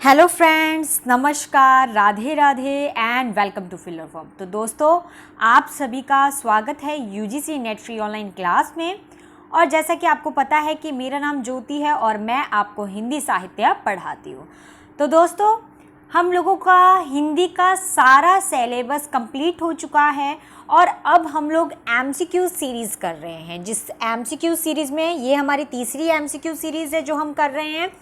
Hello friends, नमस्कार, Radhe Radhe and welcome to filler form. तो दोस्तों, आप सभी का स्वागत है UGC NET free online class में। और जैसा कि आपको पता है कि मेरा नाम ज्योति है और मैं आपको हिंदी साहित्य पढ़ाती हूँ। तो दोस्तों, हम लोगों का हिंदी का सारा सिलेबस कंप्लीट हो चुका है और अब हम लोग एमसीक्यू सीरीज़ कर रहे हैं। जिस एमसीक्यू सीरीज़ में ये हमारी तीसरी एमसीक्यू सीरीज़ है जो हम कर रहे हैं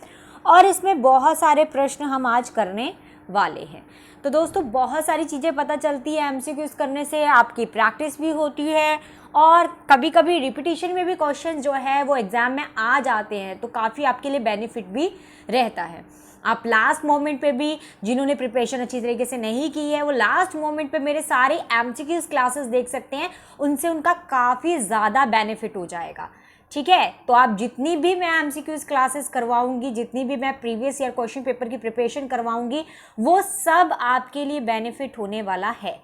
और इसमें बहुत सारे प्रश्न हम आज करने वाले हैं। तो दोस्तों, बहुत सारी चीज़ें पता चलती है एमसीक्यूज़ करने से, आपकी प्रैक्टिस भी होती है और कभी कभी रिपीटिशन में भी क्वेश्चन जो है वो एग्ज़ाम में आ जाते हैं, तो काफ़ी आपके लिए बेनिफिट भी रहता है। आप लास्ट मोमेंट पे भी, जिन्होंने प्रिपरेशन अच्छी तरीके से नहीं की है, वो लास्ट मोमेंट पे मेरे सारे एमसीक्यूज़ क्लासेस देख सकते हैं, उनसे उनका काफ़ी ज़्यादा बेनिफिट हो जाएगा। ठीक है, तो आप जितनी भी मैं एमसीक्यूज़ क्लासेस करवाऊंगी, जितनी भी मैं प्रीवियस ईयर क्वेश्चन पेपर की प्रिपरेशन करवाऊंगी, वो सब आपके लिए बेनिफिट होने वाला है।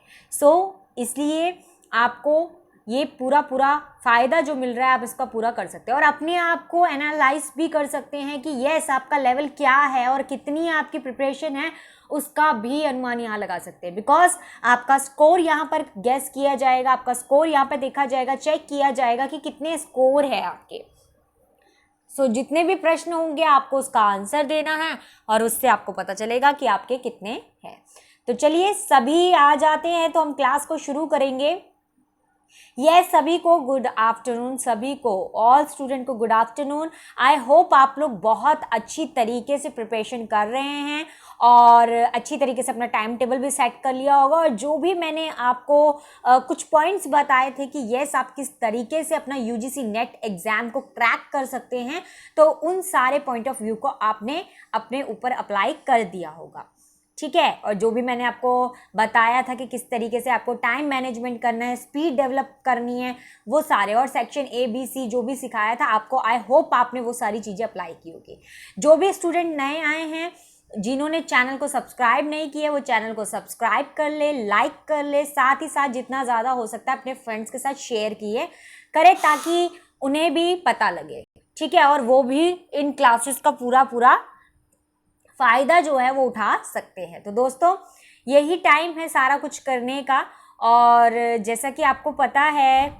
इसलिए आपको ये पूरा फ़ायदा जो मिल रहा है आप इसका पूरा कर सकते हैं और अपने आप को एनालाइज भी कर सकते हैं कि यस, आपका लेवल क्या है और कितनी आपकी प्रिपरेशन है, उसका भी अनुमान यहाँ लगा सकते हैं। बिकॉज आपका स्कोर यहाँ पर गेस किया जाएगा, आपका स्कोर यहाँ पर देखा जाएगा, चेक किया जाएगा कि कितने स्कोर है आपके। जितने भी प्रश्न होंगे आपको उसका आंसर देना है और उससे आपको पता चलेगा कि आपके कितने हैं। तो चलिए, सभी आ जाते हैं तो हम क्लास को शुरू करेंगे। सभी को गुड आफ्टरनून, सभी को, ऑल स्टूडेंट को गुड आफ्टरनून। आई होप आप लोग बहुत अच्छी तरीके से प्रिपरेशन कर रहे हैं और अच्छी तरीके से अपना टाइम टेबल भी सेट कर लिया होगा। और जो भी मैंने आपको कुछ पॉइंट्स बताए थे कि यस, आप किस तरीके से अपना यूजीसी नेट एग्जाम को क्रैक कर सकते हैं, तो उन सारे पॉइंट ऑफ व्यू को आपने अपने ऊपर अप्लाई कर दिया होगा। ठीक है, और जो भी मैंने आपको बताया था कि किस तरीके से आपको टाइम मैनेजमेंट करना है, स्पीड डेवलप करनी है, वो सारे, और सेक्शन ABC जो भी सिखाया था आपको, आई होप आपने वो सारी चीज़ें अप्लाई की होगी। जो भी स्टूडेंट नए आए हैं, जिन्होंने चैनल को सब्सक्राइब नहीं किया, वो चैनल को सब्सक्राइब कर ले, लाइक कर ले, साथ ही साथ जितना ज़्यादा हो सकता है अपने फ्रेंड्स के साथ शेयर करें ताकि उन्हें भी पता लगे। ठीक है, और वो भी इन क्लासेस का पूरा फ़ायदा जो है वो उठा सकते हैं। तो दोस्तों, यही टाइम है सारा कुछ करने का। और जैसा कि आपको पता है,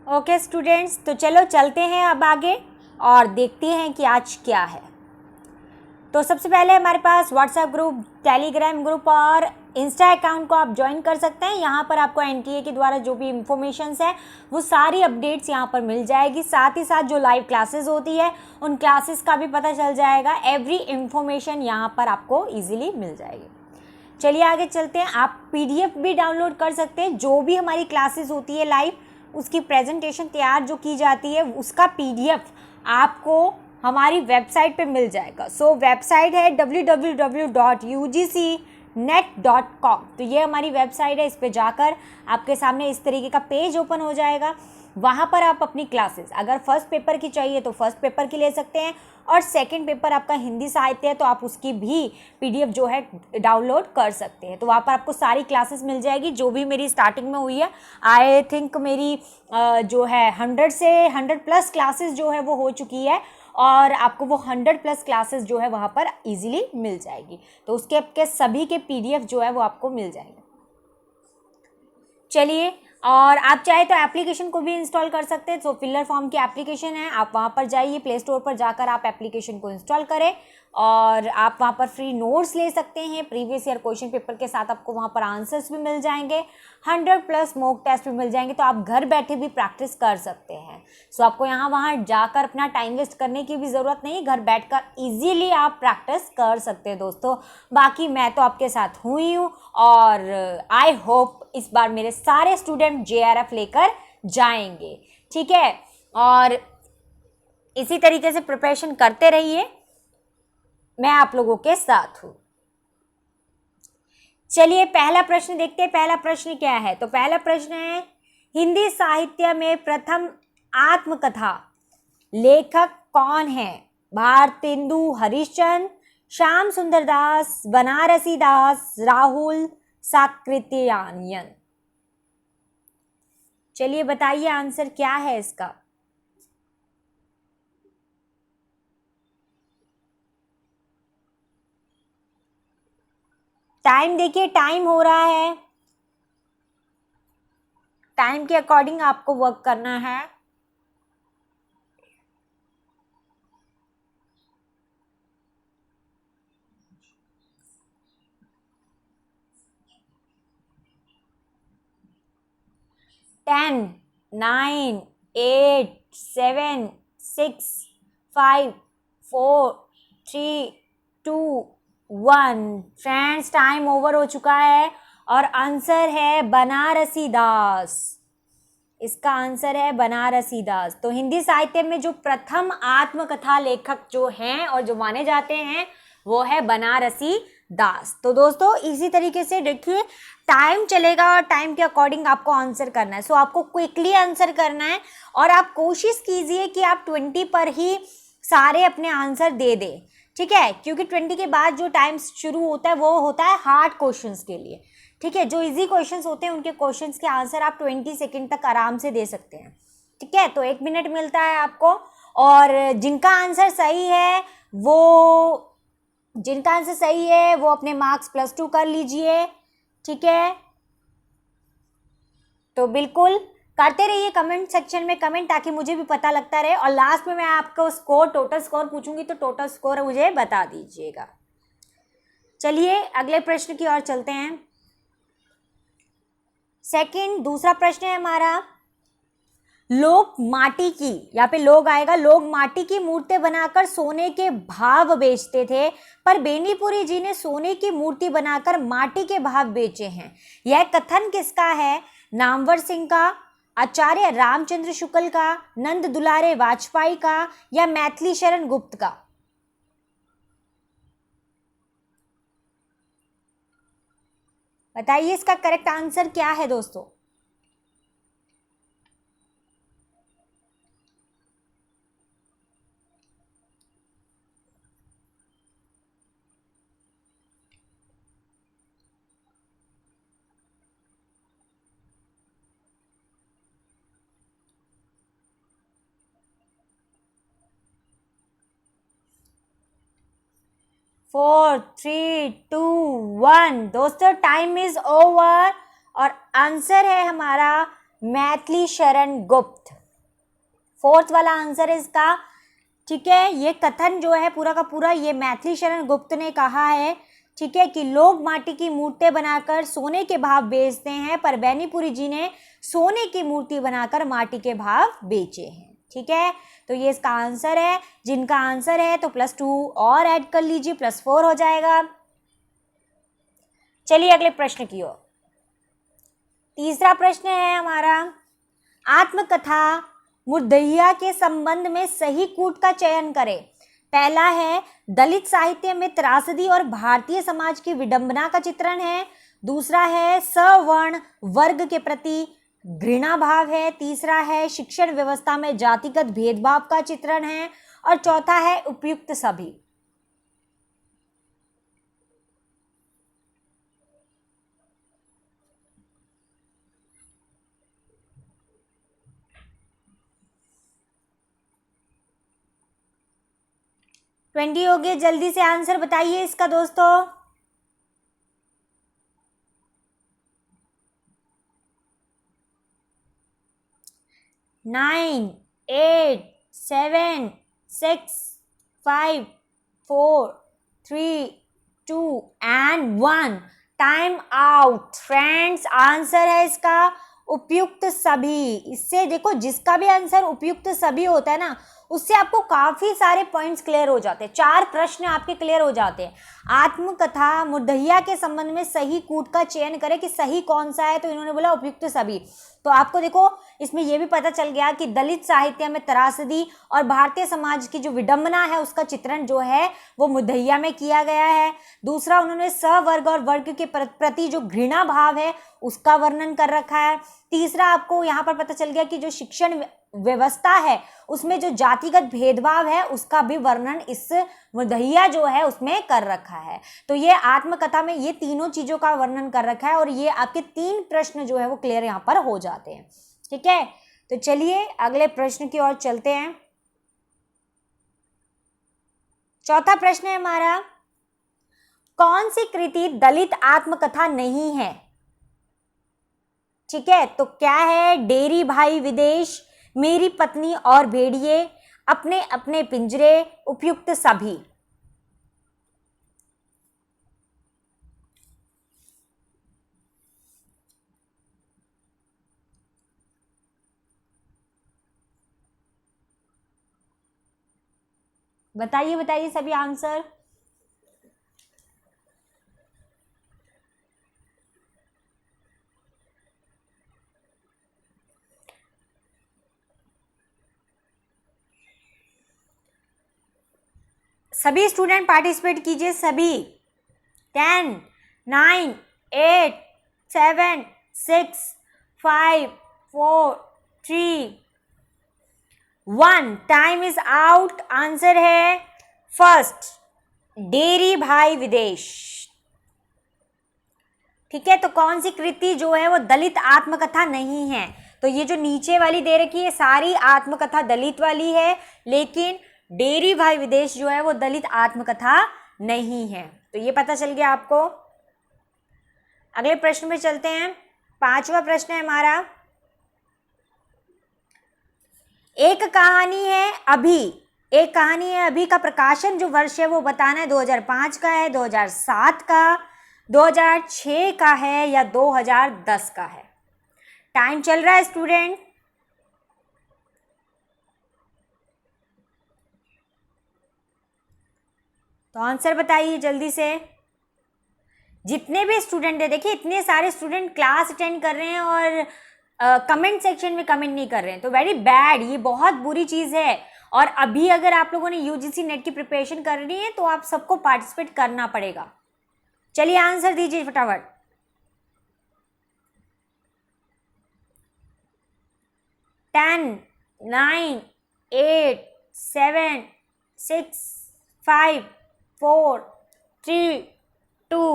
ओके स्टूडेंट्स, तो चलो चलते हैं अब आगे और देखते हैं कि आज क्या है। तो सबसे पहले हमारे पास व्हाट्सएप ग्रुप, टेलीग्राम ग्रुप और इंस्टा अकाउंट को आप ज्वाइन कर सकते हैं। यहाँ पर आपको एनटीए के द्वारा जो भी इंफॉर्मेशंस है वो सारी अपडेट्स यहाँ पर मिल जाएगी। साथ ही साथ जो लाइव क्लासेस होती है उन क्लासेस का भी पता चल जाएगा। एवरी इंफॉर्मेशन यहाँ पर आपको इजीली मिल जाएगी। चलिए आगे चलते हैं। आप पीडीएफ भी डाउनलोड कर सकते हैं। जो भी हमारी क्लासेस होती है लाइव, उसकी प्रेजेंटेशन तैयार जो की जाती है, उसका पीडीएफ आपको हमारी वेबसाइट पे मिल जाएगा। वेबसाइट है www.ugcnet.com। तो ये हमारी वेबसाइट है। इस पे जाकर आपके सामने इस तरीके का पेज ओपन हो जाएगा। वहाँ पर आप अपनी क्लासेस, अगर फर्स्ट पेपर की चाहिए तो फर्स्ट पेपर की ले सकते हैं, और सेकंड पेपर आपका हिंदी साहित्य है तो आप उसकी भी पीडीएफ जो है डाउनलोड कर सकते हैं। तो वहाँ पर आपको सारी क्लासेस मिल जाएगी जो भी मेरी स्टार्टिंग में हुई है। आई थिंक मेरी जो है 100 से 100+ क्लासेस जो है वो हो चुकी है और आपको वो 100+ क्लासेस जो है वहाँ पर इजीली मिल जाएगी। तो उसके आपके सभी के पीडीएफ जो है वो आपको मिल जाएंगे। चलिए, और आप चाहे तो एप्लीकेशन को भी इंस्टॉल कर सकते हैं। फिलर फॉर्म की एप्लीकेशन है, आप वहाँ पर जाइए, प्ले स्टोर पर जाकर आप एप्लीकेशन को इंस्टॉल करें और आप वहाँ पर फ्री नोट्स ले सकते हैं। प्रीवियस ईयर क्वेश्चन पेपर के साथ आपको वहाँ पर आंसर्स भी मिल जाएंगे, 100+ मॉक टेस्ट भी मिल जाएंगे। तो आप घर बैठे भी प्रैक्टिस कर सकते हैं। आपको यहाँ वहाँ जाकर अपना टाइम वेस्ट करने की भी ज़रूरत नहीं, घर बैठकर इजीली आप प्रैक्टिस कर सकते हैं दोस्तों। बाकी मैं तो आपके साथ हुई हूँ और आई होप इस बार मेरे सारे स्टूडेंट JRF लेकर जाएंगे। ठीक है, और इसी तरीके से प्रिपरेशन करते रहिए, मैं आप लोगों के साथ हूँ। चलिए पहला प्रश्न देखते हैं। पहला प्रश्न क्या है? तो पहला प्रश्न है, हिंदी साहित्य में प्रथम आत्मकथा लेखक कौन है? भारतेंदु हरिश्चंद्र, श्याम सुंदर दास, बनारसी दास, राहुल साकृत्यायन। चलिए बताइए आंसर क्या है इसका। टाइम देखिए, टाइम हो रहा है, टाइम के अकॉर्डिंग आपको वर्क करना है। टेन, 9, 8, 7, 6, 5, 4, 3, 2, 1। फ्रेंड्स टाइम ओवर हो चुका है और आंसर है बनारसी दास। इसका आंसर है बनारसी दास। तो हिंदी साहित्य में जो प्रथम आत्मकथा लेखक जो हैं और जो माने जाते हैं वो है बनारसी दास। तो दोस्तों इसी तरीके से देखिए, टाइम चलेगा और टाइम के अकॉर्डिंग आपको आंसर करना है। सो आपको क्विकली आंसर करना है और आप कोशिश कीजिए कि आप 20 पर ही सारे अपने आंसर दे दें, ठीक है, क्योंकि 20 के बाद जो टाइम शुरू होता है वो होता है हार्ड क्वेश्चंस के लिए, ठीक है। जो इजी क्वेश्चंस होते हैं उनके क्वेश्चंस के आंसर आप 20 सेकंड तक आराम से दे सकते हैं, ठीक है। तो 1 मिनट मिलता है आपको और जिनका आंसर सही है वो अपने मार्क्स +2 कर लीजिए, ठीक है। तो बिल्कुल करते रहिए कमेंट सेक्शन में कमेंट, ताकि मुझे भी पता लगता रहे और लास्ट में मैं आपको टोटल स्कोर पूछूंगी तो टोटल स्कोर मुझे बता दीजिएगा। चलिए अगले प्रश्न की ओर चलते हैं। दूसरा प्रश्न है हमारा, लोग माटी की, यहाँ पे लोग आएगा, लोग माटी की मूर्ति बनाकर सोने के भाव बेचते थे, पर बेनीपुरी जी ने सोने की मूर्ति बनाकर माटी के भाव बेचे हैं। यह कथन किसका है? नामवर सिंह का, आचार्य रामचंद्र शुक्ल का, नंद दुलारे वाजपेयी का या मैथिली शरण गुप्त का? बताइए इसका करेक्ट आंसर क्या है दोस्तों। फोर, 3, 2, 1 दोस्तों टाइम इज ओवर और आंसर है हमारा मैथिली शरण गुप्त। फोर्थ वाला आंसर है इसका, ठीक है। ये कथन जो है पूरा का पूरा ये मैथिली शरण गुप्त ने कहा है, ठीक है, कि लोग माटी की मूर्तें बनाकर सोने के भाव बेचते हैं, पर बेनीपुरी जी ने सोने की मूर्ति बनाकर माटी के भाव बेचे हैं, ठीक है। तो ये इसका आंसर है। जिनका आंसर है तो +2 और ऐड कर लीजिए, +4 हो जाएगा। चलिए अगले प्रश्न की ओर। तीसरा प्रश्न है हमारा, आत्मकथा मुर्दहिया के संबंध में सही कूट का चयन करें। पहला है दलित साहित्य में त्रासदी और भारतीय समाज की विडंबना का चित्रण है। दूसरा है सवर्ण वर्ग के प्रति घृणा भाव है। तीसरा है शिक्षण व्यवस्था में जातिगत भेदभाव का चित्रण है और चौथा है उपयुक्त सभी। ट्वेंटी हो गए, जल्दी से आंसर बताइए इसका दोस्तों। 9, 8, 7, 6, 5, 4, 3, 2 and 1 time out. Friends answer है इसका उपयुक्त सभी। इससे देखो जिसका भी आंसर उपयुक्त सभी होता है ना, उससे आपको काफी सारे पॉइंट्स क्लियर हो जाते हैं, 4 प्रश्न आपके क्लियर हो जाते हैं। आत्मकथा मुर्दहिया के संबंध में सही कूट का चयन करें कि सही कौन सा है, तो इन्होंने बोला उपयुक्त सभी। तो आपको देखो इसमें यह भी पता चल गया कि दलित साहित्य में त्रासदी और भारतीय समाज की जो विडंबना है उसका चित्रण जो है वो मुर्दहिया में किया गया है। दूसरा उन्होंने सवर्ग और वर्ग के प्रति जो घृणा भाव है उसका वर्णन कर रखा है। तीसरा आपको यहाँ पर पता चल गया कि जो शिक्षण व्यवस्था है उसमें जो जातिगत भेदभाव है उसका भी वर्णन इस मुर्दहिया जो है उसमें कर रखा है। तो ये आत्मकथा में ये तीनों चीजों का वर्णन कर रखा है और ये आपके 3 प्रश्न जो है वो क्लियर यहाँ पर हो जाते हैं, ठीक है। तो चलिए अगले प्रश्न की ओर चलते हैं। चौथा प्रश्न है हमारा, कौन सी कृति दलित आत्मकथा नहीं है? ठीक है, तो क्या है? डेरी भाई विदेश, मेरी पत्नी और भेड़िए, अपने अपने पिंजरे, उपयुक्त सभी। बताइए बताइए सभी आंसर। सभी स्टूडेंट पार्टिसिपेट कीजिए सभी। 10, 9, 8, 7, 6, 5, 4, 3, 1। Time is out. आंसर है फर्स्ट, डेरी भाई विदेश। ठीक है, तो कौन सी कृति जो है वो दलित आत्मकथा नहीं है? तो ये जो नीचे वाली दे रखी है सारी आत्मकथा दलित वाली है, लेकिन डेरी भाई विदेश जो है वो दलित आत्मकथा नहीं है। तो ये पता चल गया आपको। अगले प्रश्न में चलते हैं। 5वां प्रश्न है हमारा, एक कहानी है अभी का प्रकाशन जो वर्ष है वो बताना है। 2005 का है, 2007 का, 2006 का है या 2010 का है। टाइम चल रहा है स्टूडेंट। तो आंसर बताइए जल्दी से। जितने भी स्टूडेंट है, देखिए इतने सारे स्टूडेंट क्लास अटेंड कर रहे हैं और कमेंट सेक्शन में कमेंट नहीं कर रहे हैं, तो वेरी बैड, ये बहुत बुरी चीज़ है। और अभी अगर आप लोगों ने यूजीसी नेट की प्रिपरेशन करनी है तो आप सबको पार्टिसिपेट करना पड़ेगा। चलिए आंसर दीजिए फटाफट। 10, 9, 8, 7, 6, 5, 4, 3, 2,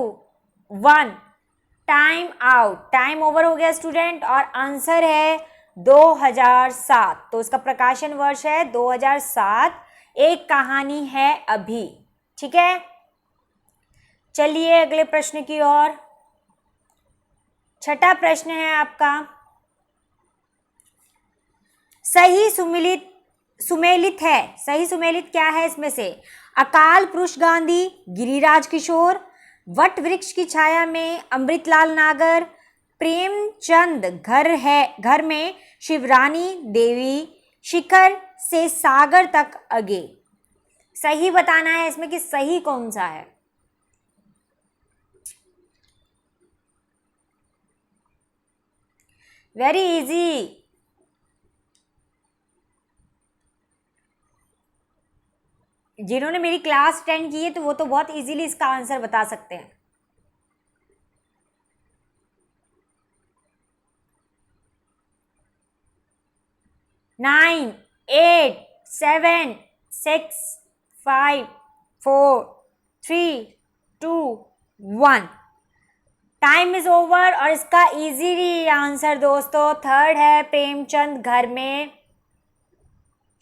1। Time out. टाइम ओवर हो गया स्टूडेंट, और आंसर है 2007। तो इसका प्रकाशन वर्ष है 2007। एक कहानी है अभी। ठीक है, चलिए अगले प्रश्न की ओर। छठा प्रश्न है आपका, सही सुमेलित है। सही सुमेलित क्या है इसमें से? अकाल पुरुष गांधी, गिरिराज किशोर, वट वृक्ष की छाया में अमृतलाल नागर, प्रेमचंद घर में शिवरानी देवी, शिखर से सागर तक अगे। सही बताना है इसमें कि सही कौन सा है। Very easy. जिन्होंने मेरी क्लास अटेंड की है तो वो तो बहुत इजीली इसका आंसर बता सकते हैं। नाइन, 8, 7, 6, 5, 4, 3, 2, 1। Time is over. और इसका इजीली आंसर दोस्तों थर्ड है, प्रेमचंद घर में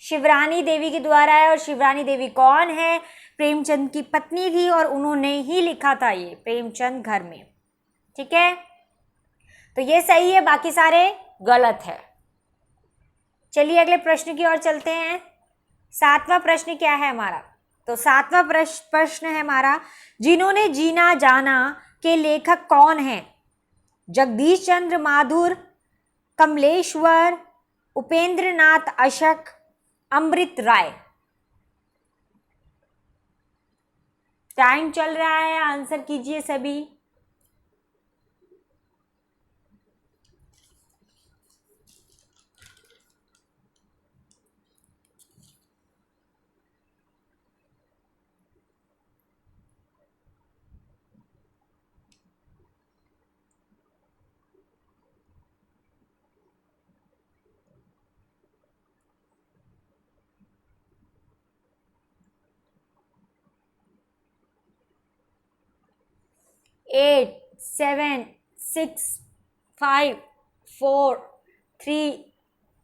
शिवरानी देवी के द्वारा है। और शिवरानी देवी कौन है? प्रेमचंद की पत्नी थी और उन्होंने ही लिखा था ये प्रेमचंद घर में। ठीक है, तो ये सही है, बाकी सारे गलत है। चलिए अगले प्रश्न की ओर चलते हैं। 7वां प्रश्न क्या है हमारा? तो 7वां प्रश्न है हमारा, जिन्होंने जीना जाना के लेखक कौन हैं? जगदीश चंद्र माथुर, कमलेश्वर, उपेंद्र नाथ अशक, अमृत राय। टाइम चल रहा है, आंसर कीजिए सभी। एट, 7, 6, 5, 4, 3,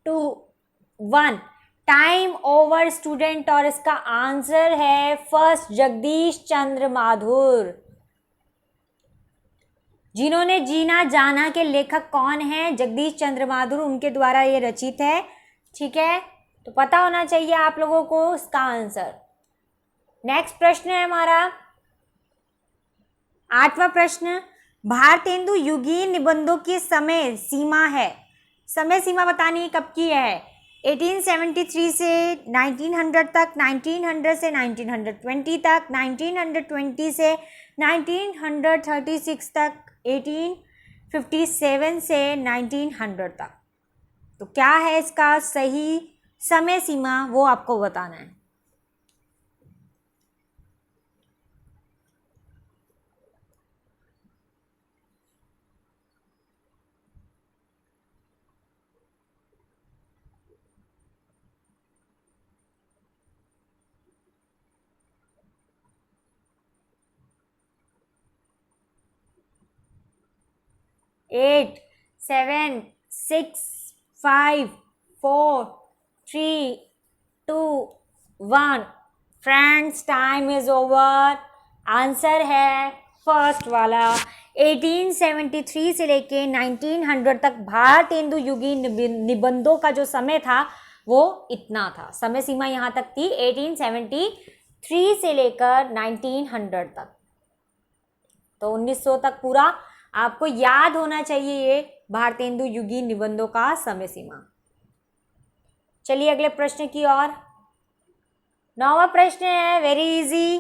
2, 1। टाइम ओवर स्टूडेंट, और इसका आंसर है फर्स्ट, जगदीश चंद्र माथुर। जिन्होंने जीना जाना के लेखक कौन है? जगदीश चंद्र बहादुर, उनके द्वारा ये रचित है। ठीक है, तो पता होना चाहिए आप लोगों को इसका आंसर। नेक्स्ट प्रश्न है हमारा 8वां प्रश्न, भारतेंदु युगीन निबंधों की समय सीमा है। समय सीमा बतानी है कब की है? 1873 से 1900 तक, 1900 से 1920 तक, 1920 से 1936 तक, 1857 से 1900 तक। तो क्या है इसका सही समय सीमा, वो आपको बताना है। Eight, 7, 6, 5, 4, 3, 2, 1। Friends, time is over. Answer है फर्स्ट वाला। 1873 से लेके 1900 तक भारतेंदु युगीन निबंधों का जो समय था वो इतना था। समय सीमा यहाँ तक थी 1873 से लेकर 1900 तक। तो 1900 तक पूरा आपको याद होना चाहिए ये भारतेंदु युगीन निबंधों का समय सीमा। चलिए अगले प्रश्न की ओर। 9वां प्रश्न है वेरी इजी।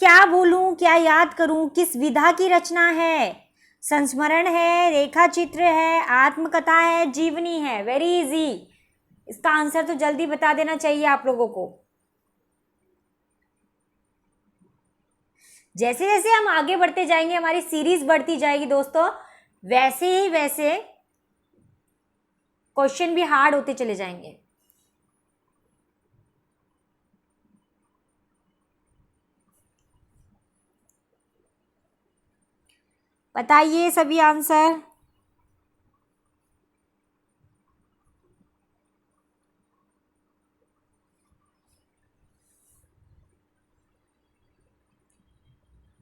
क्या भूलूं क्या याद करूं किस विधा की रचना है? संस्मरण है, रेखा चित्र है, आत्मकथा है, जीवनी है। वेरी इजी, इसका आंसर तो जल्दी बता देना चाहिए आप लोगों को। जैसे जैसे हम आगे बढ़ते जाएंगे, हमारी सीरीज बढ़ती जाएगी दोस्तों, वैसे ही वैसे क्वेश्चन भी हार्ड होते चले जाएंगे। बताइए सभी answer.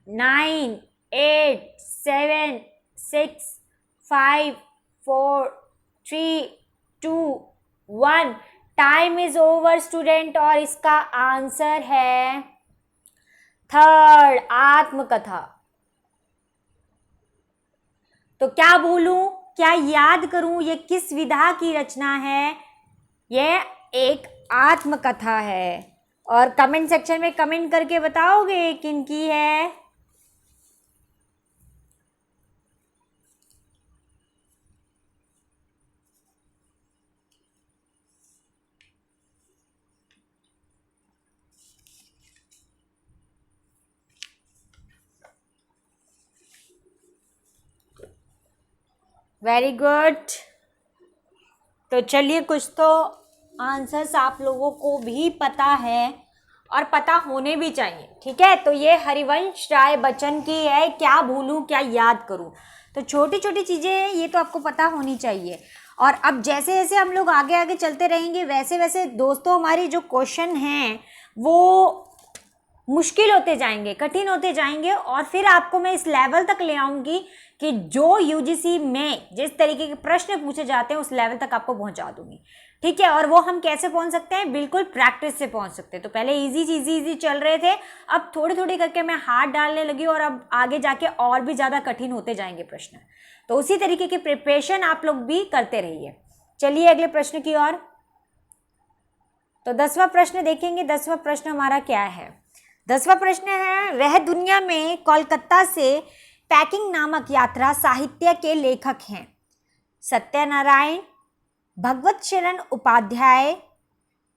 Nine, 8, 7, 6, 5, 4, 3, 2, 1। Time is over student, और इसका आंसर है थर्ड, आत्मकथा। तो क्या भूलूं क्या याद करूं ये किस विधा की रचना है? ये एक आत्मकथा है। और कमेंट सेक्शन में कमेंट करके बताओगे किन की है। Very good. तो चलिए, कुछ तो आंसर्स आप लोगों को भी पता है और पता होने भी चाहिए। ठीक है, तो ये हरिवंश राय बच्चन की है, क्या भूलूं क्या याद करूं। तो छोटी छोटी चीज़ें हैं, ये तो आपको पता होनी चाहिए। और अब जैसे जैसे हम लोग आगे आगे चलते रहेंगे, वैसे वैसे दोस्तों हमारी जो क्वेश्चन हैं वो मुश्किल होते जाएंगे, कठिन होते जाएंगे, और फिर आपको मैं इस लेवल तक ले आऊंगी कि जो यूजीसी में जिस तरीके के प्रश्न पूछे जाते हैं उस लेवल तक आपको पहुंचा दूंगी। ठीक है, और वो हम कैसे पहुंच सकते हैं? बिल्कुल प्रैक्टिस से पहुंच सकते हैं। तो पहले इजी चल रहे थे, अब थोड़ी थोड़ी करके मैं हाथ डालने लगी, और अब आगे जाके और भी ज़्यादा कठिन होते जाएंगे प्रश्न। तो उसी तरीके की प्रिपरेशन आप लोग भी करते रहिए। चलिए अगले प्रश्न की ओर। तो 10वां प्रश्न देखेंगे। 10वां प्रश्न हमारा क्या है? 10वां प्रश्न है, वह दुनिया में कोलकाता से पैकिंग नामक यात्रा साहित्य के लेखक हैं? सत्यनारायण, भगवत शरण उपाध्याय,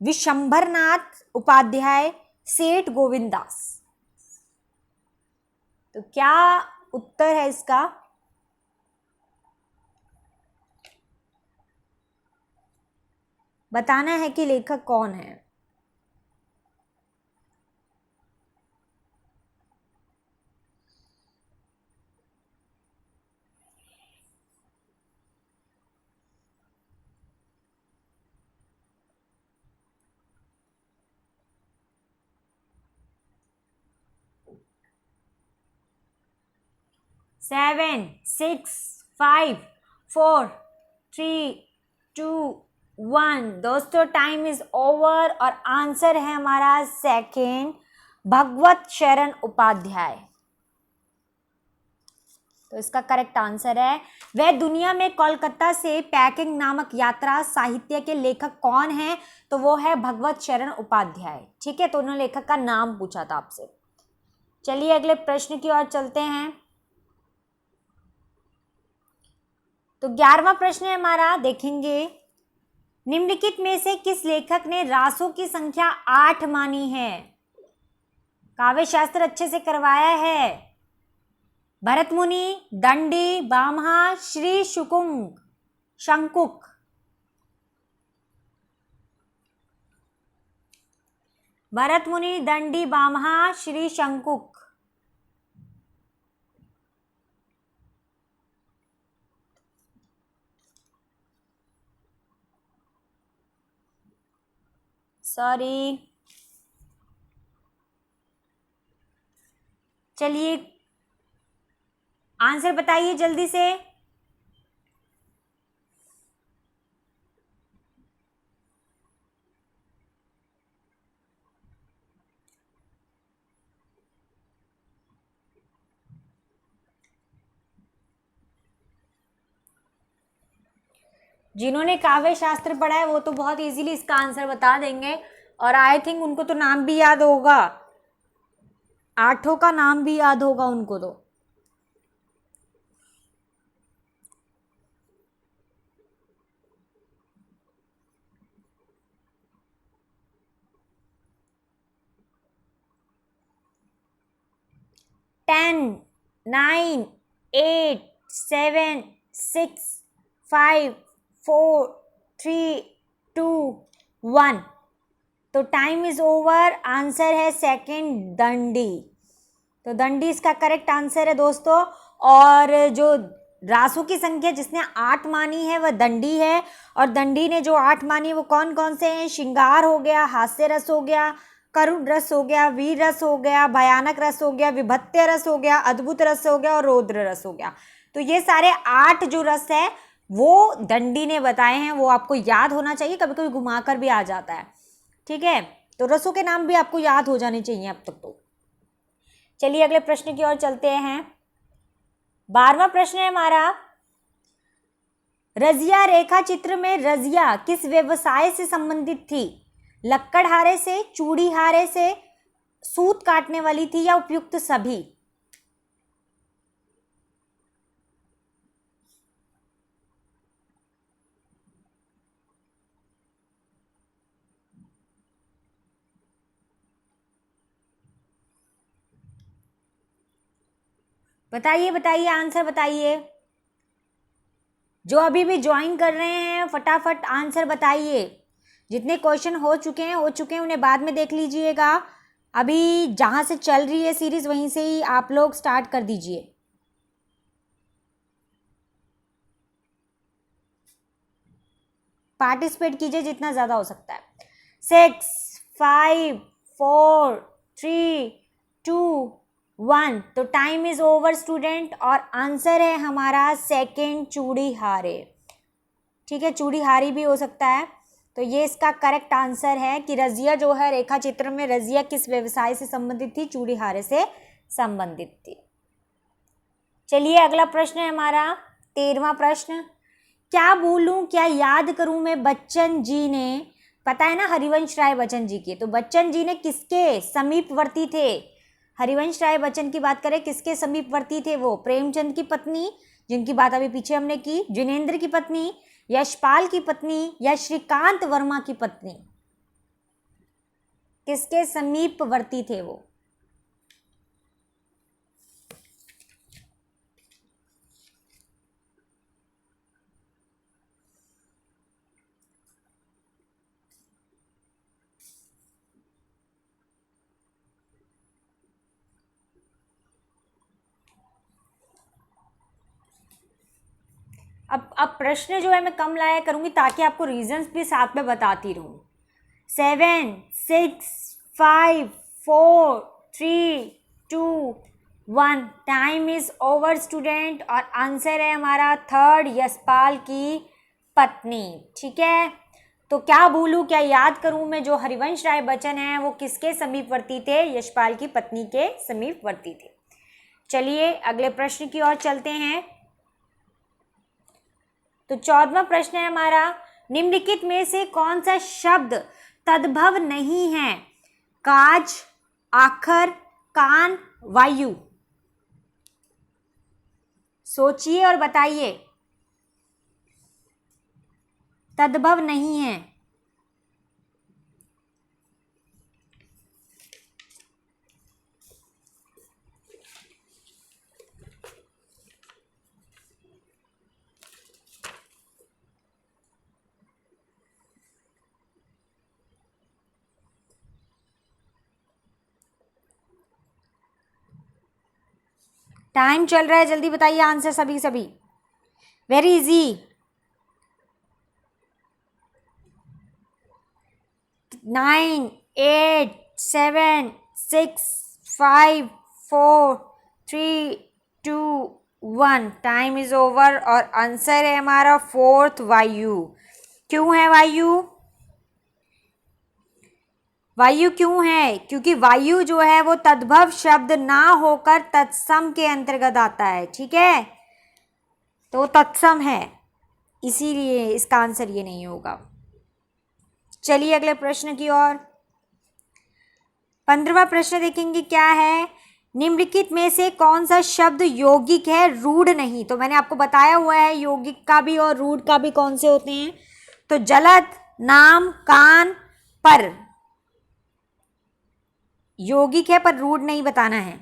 विशंभरनाथ उपाध्याय, सेठ गोविंददास। तो क्या उत्तर है इसका? बताना है कि लेखक कौन है। 7, 6, 5, 4, 3, 2, 1। दोस्तों टाइम इज ओवर और आंसर है हमारा सेकेंड, भगवत शरण उपाध्याय। तो इसका करेक्ट आंसर है वह दुनिया में कोलकाता से पैकिंग नामक यात्रा साहित्य के लेखक कौन है? तो वो है भगवत शरण उपाध्याय। ठीक है, तो उन्होंने लेखक का नाम पूछा था आपसे। चलिए अगले प्रश्न की ओर चलते हैं। तो 11वां प्रश्न है हमारा, देखेंगे निम्नलिखित में से किस लेखक ने रासों की संख्या 8 मानी है? काव्य शास्त्र अच्छे से करवाया है। भरत मुनि, दंडी, बामहा, श्री शुकुंग शंकुक। भरत मुनि, दंडी, बामहा, श्री शंकुक। सॉरी। चलिए आंसर बताइए जल्दी से। जिन्होंने काव्य शास्त्र पढ़ा है वो तो बहुत इजीली इसका आंसर बता देंगे, और आई थिंक उनको तो नाम भी याद होगा, 8 का नाम भी याद होगा उनको तो। टेन, 9, 8, 7, 6, 5, 4, 3, 2, 1। तो टाइम इज ओवर। आंसर है सेकंड, दंडी। तो दंडी इसका करेक्ट आंसर है दोस्तों। और जो रासों की संख्या जिसने 8 मानी है वह दंडी है, और दंडी ने जो 8 मानी वो कौन कौन से हैं? श्रृंगार हो गया, हास्य रस हो गया, करुण रस हो गया, वीर रस हो गया, भयानक रस हो गया, विभत्य रस हो गया, अद्भुत रस हो गया और रौद्र रस हो गया। तो ये सारे 8 जो रस है वो दंडी ने बताए हैं, वो आपको याद होना चाहिए, कभी कभी घुमाकर भी आ जाता है। ठीक है, तो रसों के नाम भी आपको याद हो जाने चाहिए अब तक तो। चलिए अगले प्रश्न की ओर चलते हैं। 12वां प्रश्न है हमारा, रजिया रेखा चित्र में रजिया किस व्यवसाय से संबंधित थी? लक्कड़हारे से, चूड़ीहारे से, सूत काटने वाली थी या उपयुक्त सभी? बताइए बताइए, आंसर बताइए। जो अभी भी ज्वाइन कर रहे हैं फटाफट आंसर बताइए। जितने क्वेश्चन हो चुके हैं उन्हें बाद में देख लीजिएगा। अभी जहां से चल रही है सीरीज वहीं से ही आप लोग स्टार्ट कर दीजिए। पार्टिसिपेट कीजिए जितना ज्यादा हो सकता है। 6, 5, 4, 3, 2, 1। तो टाइम इज ओवर स्टूडेंट, और आंसर है हमारा सेकेंड, चूड़ीहारे। ठीक है, चूड़ीहारी भी हो सकता है। तो ये इसका करेक्ट आंसर है कि रजिया जो है रेखा चित्र में रजिया किस व्यवसाय से संबंधित थी? चूड़ीहारे से संबंधित थी। चलिए अगला प्रश्न है हमारा 13वां प्रश्न, क्या बोलूं क्या याद करूं मैं बच्चन जी ने, पता है ना हरिवंश राय बच्चन जी के, तो बच्चन जी ने किसके समीपवर्ती थे? हरिवंश राय बच्चन की बात करें, किसके समीपवर्ती थे वो? प्रेमचंद की पत्नी, जिनकी बात अभी पीछे हमने की, जिनेंद्र की पत्नी, यशपाल की पत्नी या श्रीकांत वर्मा की पत्नी? किसके समीपवर्ती थे वो? अब प्रश्न जो है मैं कम लाया करूंगी ताकि आपको रीजंस भी साथ में बताती रहूं। 7, 6, 5, 4, 3, 2, 1 टाइम इज ओवर स्टूडेंट, और आंसर है हमारा थर्ड, यशपाल की पत्नी। ठीक है, तो क्या भूलूं, क्या याद करूं मैं, जो हरिवंश राय बच्चन हैं वो किसके समीपवर्ती थे? यशपाल की पत्नी के समीपवर्ती थे। चलिए अगले प्रश्न की ओर चलते हैं। तो 14वां प्रश्न है हमारा, निम्नलिखित में से कौन सा शब्द तद्भव नहीं है? काज, आखर, कान, वायु। सोचिए और बताइए। तद्भव नहीं है। टाइम चल रहा है, जल्दी बताइए आंसर सभी सभी। Very easy. 9, 8, 7, 6, 5, 4, 3, 2, 1। Time is over, और आंसर है हमारा फोर्थ, वायु। क्यों है वायु? वायु क्यों है? क्योंकि वायु जो है वो तद्भव शब्द ना होकर तत्सम के अंतर्गत आता है। ठीक है, तो तत्सम है, इसीलिए इसका आंसर ये नहीं होगा। चलिए अगले प्रश्न की ओर। 15वां प्रश्न देखेंगे क्या है, निम्नलिखित में से कौन सा शब्द यौगिक है, रूढ़ नहीं? तो मैंने आपको बताया हुआ है यौगिक का भी और रूढ़ का भी कौन से होते हैं। तो जलद, नाम, कान, पर। यौगिक है पर रूढ़ नहीं बताना है।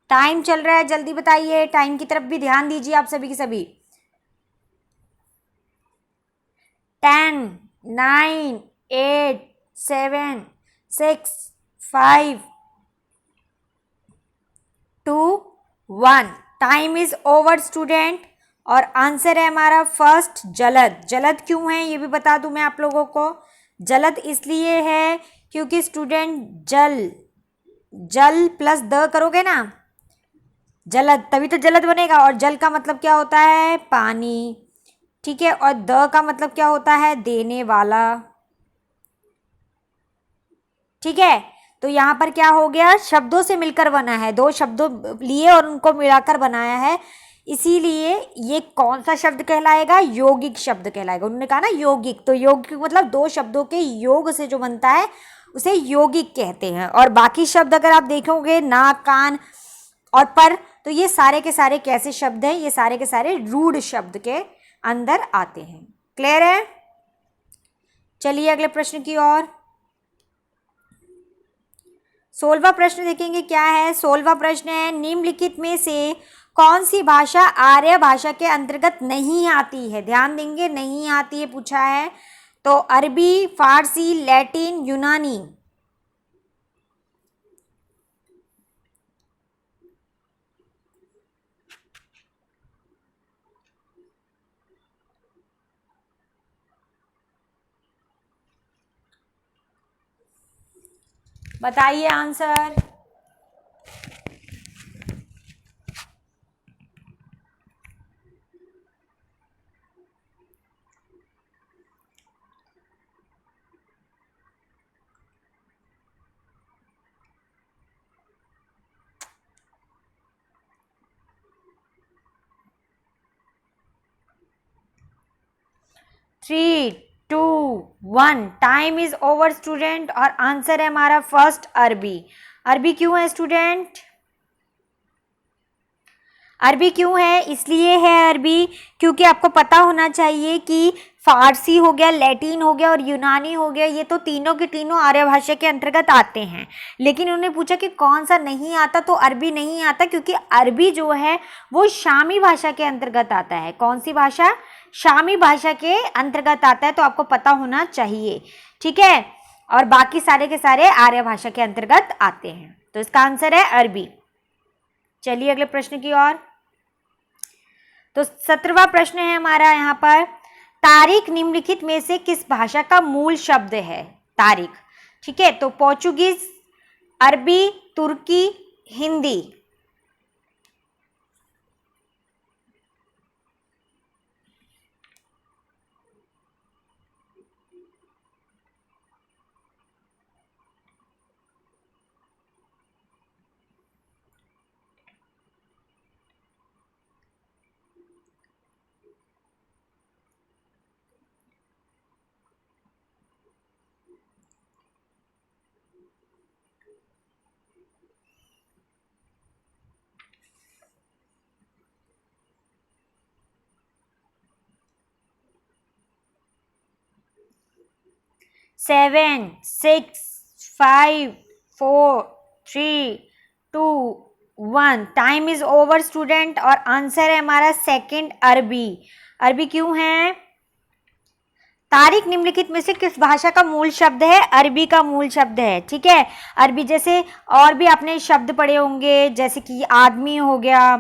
टाइम चल रहा है, जल्दी बताइए, टाइम की तरफ भी ध्यान दीजिए आप सभी की सभी। 10, 9, 8, 7, 6, 5, 2, 1। टाइम इज ओवर स्टूडेंट, और आंसर है हमारा फर्स्ट, जलद। जलद क्यों है ये भी बता दूं मैं आप लोगों को। जलद इसलिए है क्योंकि स्टूडेंट जल, जल प्लस द करोगे ना, जलद, तभी तो जलद बनेगा। और जल का मतलब क्या होता है? पानी। ठीक है, और द का मतलब क्या होता है? देने वाला। ठीक है, तो यहाँ पर क्या हो गया, शब्दों से मिलकर बना है, दो शब्दों लिए और उनको मिलाकर बनाया है, इसीलिए ये कौन सा शब्द कहलाएगा? यौगिक शब्द कहलाएगा। उन्होंने कहा ना यौगिक, तो यौगिक मतलब दो शब्दों के योग से जो बनता है उसे यौगिक कहते हैं। और बाकी शब्द अगर आप देखोगे, ना, कान और पर, तो ये सारे के सारे कैसे शब्द हैं? ये सारे के सारे रूढ़ शब्द के अंदर आते हैं। क्लियर है? चलिए अगले प्रश्न की ओर। 16वां प्रश्न देखेंगे क्या है। 16वां प्रश्न है, निम्नलिखित में से कौन सी भाषा आर्य भाषा के अंतर्गत नहीं आती है? ध्यान देंगे, नहीं आती है पूछा है। तो अरबी, फारसी, लैटिन, यूनानी। बताइए answer. Three, 2, 1। Time is over student, और आंसर है हमारा फर्स्ट, अरबी। अरबी क्यों है स्टूडेंट? अरबी क्यों है? इसलिए है अरबी क्योंकि आपको पता होना चाहिए कि फारसी हो गया, लैटिन हो गया और यूनानी हो गया, ये तो तीनों के तीनों आर्य भाषा के अंतर्गत आते हैं। लेकिन उन्होंने पूछा कि कौन सा नहीं आता, तो अरबी नहीं आता क्योंकि अरबी जो है वो शामी भाषा के अंतर्गत आता है। कौन सी भाषा? शामी भाषा के अंतर्गत आता है, तो आपको पता होना चाहिए, ठीक है। और बाकी सारे के सारे आर्य भाषा के अंतर्गत आते हैं, तो इसका आंसर है अरबी। चलिए अगले प्रश्न की ओर। तो 17वां प्रश्न है हमारा यहाँ पर, तारीख निम्नलिखित में से किस भाषा का मूल शब्द है? तारीख, ठीक है। तो पोर्चुगीज, अरबी, तुर्की, Hindi. Seven, six, 5, 4, 3, 2, 1। Time is over student. और आंसर है हमारा सेकंड, अरबी। अरबी क्यों है? तारीख निम्नलिखित में से किस भाषा का मूल शब्द है? अरबी का मूल शब्द है, ठीक है। अरबी जैसे और भी आपने शब्द पढ़े होंगे, जैसे कि आदमी हो गया,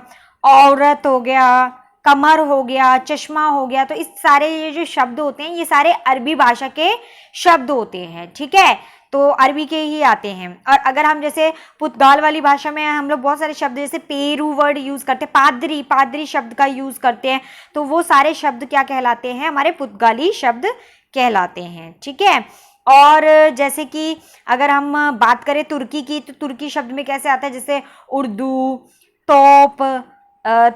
औरत हो गया, कमर हो गया, चश्मा हो गया, तो इस सारे ये जो शब्द होते हैं ये सारे अरबी भाषा के शब्द होते हैं, ठीक है। तो अरबी के ही आते हैं। और अगर हम जैसे पुर्तगाल वाली भाषा में हम लोग बहुत सारे शब्द जैसे पेरू वर्ड यूज करते हैं, पादरी, पादरी शब्द का यूज करते हैं, तो वो सारे शब्द क्या कहलाते हैं? हमारे पुर्तगाली शब्द कहलाते हैं, ठीक है। और जैसे कि अगर हम बात करें तुर्की की, तो तुर्की शब्द में कैसे आता है? जैसे उर्दू, तोप,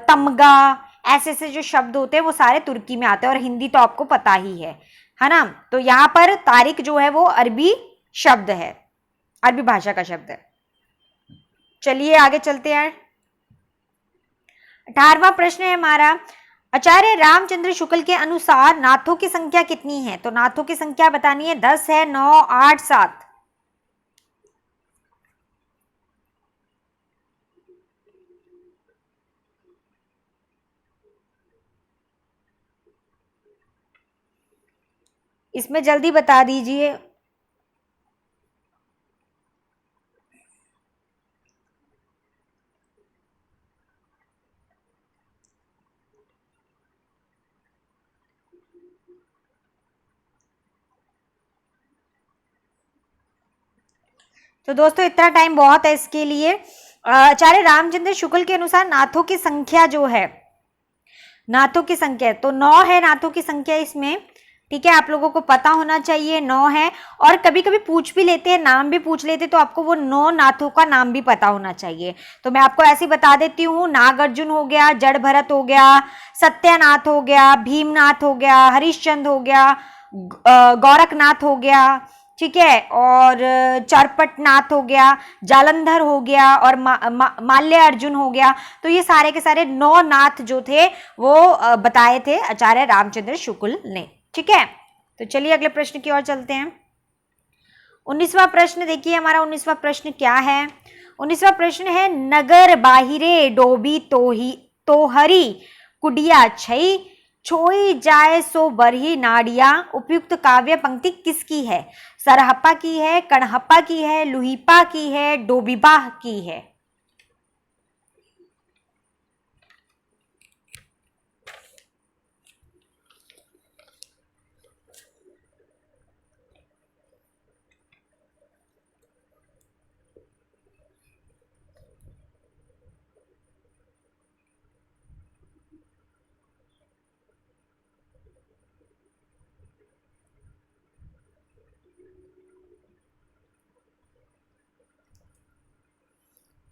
तमगा, ऐसे ऐसे जो शब्द होते हैं वो सारे तुर्की में आते हैं। और हिंदी तो आपको पता ही है ना। तो यहाँ पर तारीख जो है वो अरबी शब्द है, अरबी भाषा का शब्द है। चलिए आगे चलते हैं। 18वां प्रश्न है हमारा, आचार्य रामचंद्र शुक्ल के अनुसार नाथों की संख्या कितनी है? तो नाथों की संख्या बतानी है, 10 है, 9, 8, 7। इसमें जल्दी बता दीजिए। तो दोस्तों इतना टाइम बहुत है इसके लिए। आचार्य रामचंद्र शुक्ल के अनुसार नाथों की संख्या जो है, नाथों की संख्या तो 9 है, नाथों की संख्या इसमें, ठीक है। आप लोगों को पता होना चाहिए 9 है। और कभी कभी पूछ भी लेते हैं, नाम भी पूछ लेते हैं, तो आपको वो 9 नाथों का नाम भी पता होना चाहिए। तो मैं आपको ऐसे बता देती हूँ, नागार्जुन हो गया, जड़ भरत हो गया, सत्यनाथ हो गया, भीमनाथ हो गया, हरिश्चंद्र हो गया, गोरखनाथ हो गया, ठीक है। और चरपटनाथ हो गया, जालंधर हो गया और माल्य अर्जुन हो गया। तो ये सारे के सारे 9 नाथ जो थे वो बताए थे आचार्य रामचंद्र शुक्ल ने, ठीक है। तो चलिए अगले प्रश्न की ओर चलते हैं। 19वां प्रश्न देखिए हमारा। 19वां प्रश्न क्या है? 19वां प्रश्न है, नगर बाहिरे डोबी तोहरी कुडिया छई, छोई जाए सो बरही नाड़िया। उपयुक्त काव्य पंक्ति किसकी है? सरहप्पा की है, कणहप्पा की है, लुहिपा की है, डोबीबाह की है।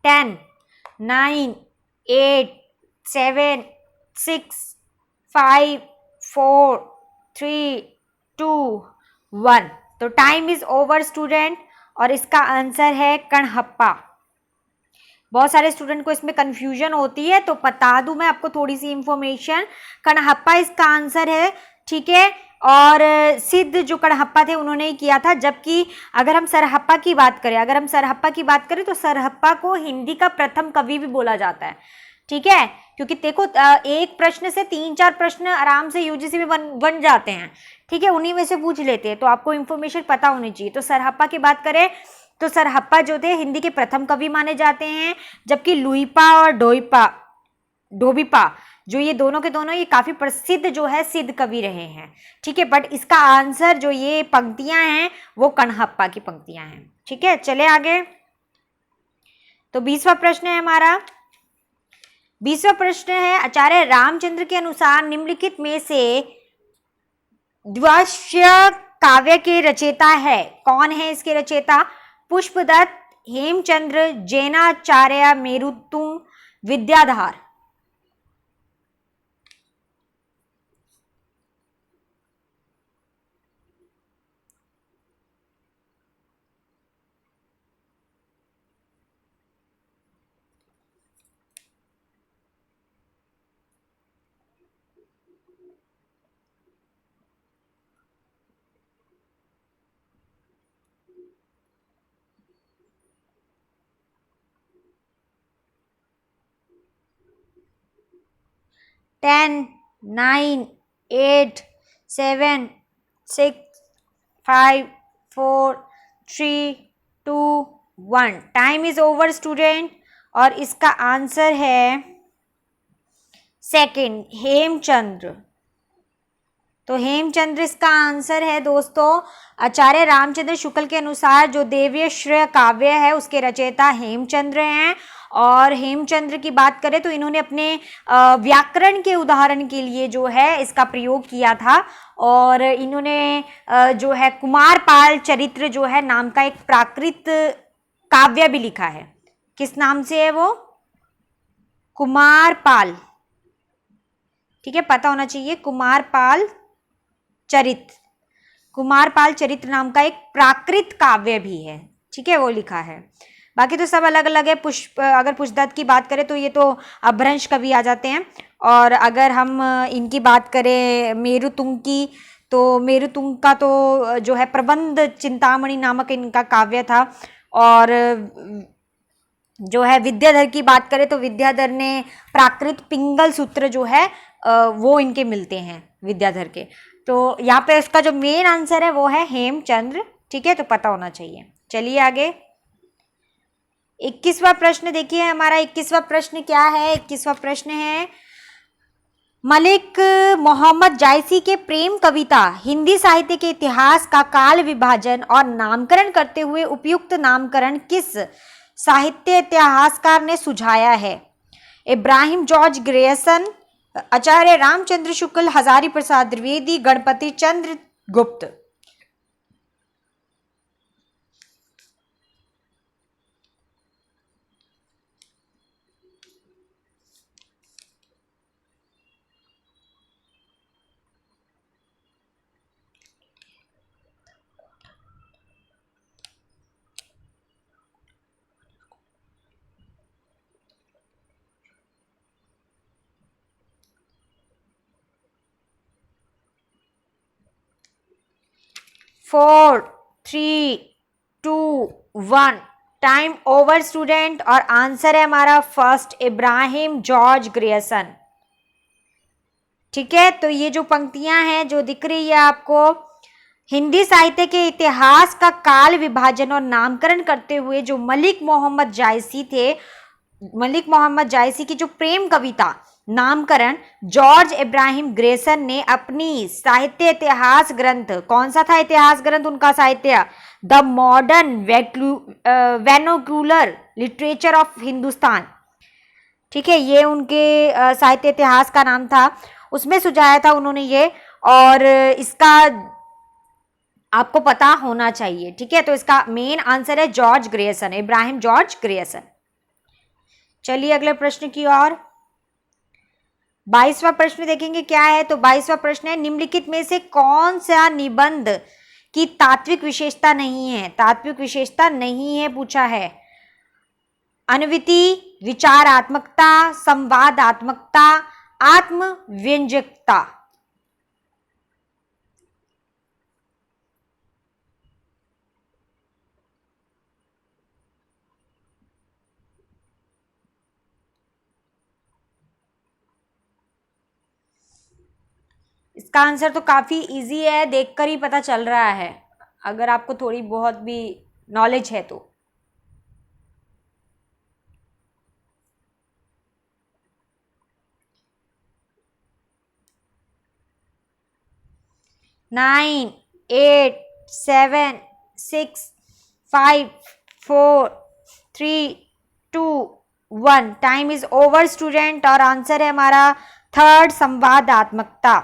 टेन, 9, 8, 7, 6, 5, 4, 3, 2, 1। तो टाइम इज ओवर स्टूडेंट। और इसका आंसर है कणहप्पा। बहुत सारे स्टूडेंट को इसमें कंफ्यूजन होती है, तो बता दूं मैं आपको थोड़ी सी इंफॉर्मेशन। कणहप्पा इसका आंसर है, ठीक है। और सिद्ध जो कणहप्पा थे उन्होंने ही किया था, जबकि अगर हम सरहप्पा की बात करें तो सरहप्पा को हिंदी का प्रथम कवि भी बोला जाता है, ठीक है। क्योंकि देखो एक प्रश्न से 3-4 प्रश्न आराम से यूजीसी में बन जाते हैं, ठीक है, उन्हीं में से पूछ लेते हैं, तो आपको इन्फॉर्मेशन पता होनी चाहिए। तो सरहप्पा की बात करें तो सरहप्पा जो थे हिंदी के प्रथम कवि माने जाते हैं, जबकि लुइपा और डोबिपा जो ये दोनों के दोनों ये काफी प्रसिद्ध जो है सिद्ध कवि रहे हैं, ठीक है। बट इसका आंसर जो ये पंक्तियां हैं वो कणहप्पा की पंक्तियां हैं, ठीक है। चले आगे। तो 20वां प्रश्न है हमारा। 20वां प्रश्न है, आचार्य रामचंद्र के अनुसार निम्नलिखित में से द्विभाष्य काव्य के रचयिता है, कौन है इसके रचयिता? Pushpadatta, Hemchandra, Jainacharya, Merutunga, Vidyadhar. Ten, 9, 8, 7, 6, 5, 4, 3, 2, 1। Time is over student. और इसका आंसर है सेकंड, हेमचंद्र। तो हेमचंद्र इसका आंसर है दोस्तों। आचार्य रामचंद्र शुक्ल के अनुसार जो देवीय श्रेय काव्य है उसके रचयिता हेमचंद्र हैं। और हेमचंद्र की बात करें तो इन्होंने अपने व्याकरण के उदाहरण के लिए जो है इसका प्रयोग किया था। और इन्होंने जो है कुमारपाल चरित्र जो है नाम का एक प्राकृत काव्य भी लिखा है। किस नाम से है वो? कुमारपाल, ठीक है, पता होना चाहिए। कुमारपाल चरित्र नाम का एक प्राकृत काव्य भी है, ठीक है, वो लिखा है। बाकी तो सब अलग अलग है। अगर पुष्पदत्त की बात करें तो ये तो अपभ्रंश कवि आ जाते हैं। और अगर हम इनकी बात करें मेरुतुंग की, तो मेरुतुंग का तो जो है प्रबंध चिंतामणि नामक इनका काव्य था। और जो है विद्याधर की बात करें तो विद्याधर ने प्राकृत पिंगल सूत्र जो है वो इनके मिलते हैं विद्याधर के। तो यहाँ पे इसका जो मेन आंसर है वो है हेमचंद्र, ठीक है, तो पता होना चाहिए। चलिए आगे। 21वां प्रश्न देखिए हमारा। 21वां प्रश्न क्या है? 21वां प्रश्न है, मलिक मोहम्मद जायसी के प्रेम कविता हिंदी साहित्य के इतिहास का काल विभाजन और नामकरण करते हुए उपयुक्त नामकरण किस साहित्य इतिहासकार ने सुझाया है? इब्राहिम जॉर्ज ग्रेयसन, आचार्य रामचंद्र शुक्ल, हजारी प्रसाद द्विवेदी, गणपति चंद्र गुप्त। फोर, 3, 2, 1। Time over student. और आंसर है हमारा फर्स्ट, इब्राहिम जॉर्ज ग्रेयसन, ठीक है। तो ये जो पंक्तियां हैं जो दिख रही है आपको, हिंदी साहित्य के इतिहास का काल विभाजन और नामकरण करते हुए जो मलिक मोहम्मद जायसी थे, मलिक मोहम्मद जायसी की जो प्रेम कविता नामकरण जॉर्ज इब्राहिम ग्रेयसन ने अपनी साहित्य इतिहास ग्रंथ, कौन सा था इतिहास ग्रंथ उनका साहित्य? The modern vernacular literature of Hindustan, ठीक है, ये उनके साहित्य इतिहास का नाम था, उसमें सुझाया था उन्होंने ये। और इसका आपको पता होना चाहिए, ठीक है। तो इसका मेन आंसर है जॉर्ज ग्रेयसन, इब्राहिम जॉर्ज ग्रेयसन। चलिए अगले प्रश्न की ओर। 22वां प्रश्न देखेंगे क्या है। तो 22वां प्रश्न है, निम्नलिखित में से कौन सा निबंध की तात्विक विशेषता नहीं है? तात्विक विशेषता नहीं है पूछा है। अनविति, विचारात्मकता, संवादात्मकता, आत्मव्यंजकता। इसका आंसर तो काफी इजी है, देखकर ही पता चल रहा है, अगर आपको थोड़ी बहुत भी नॉलेज है तो। 9, 8, 7, 6, 5, 4, 3, 2, 1। टाइम इज ओवर स्टूडेंट, और आंसर है हमारा थर्ड, संवादात्मकता।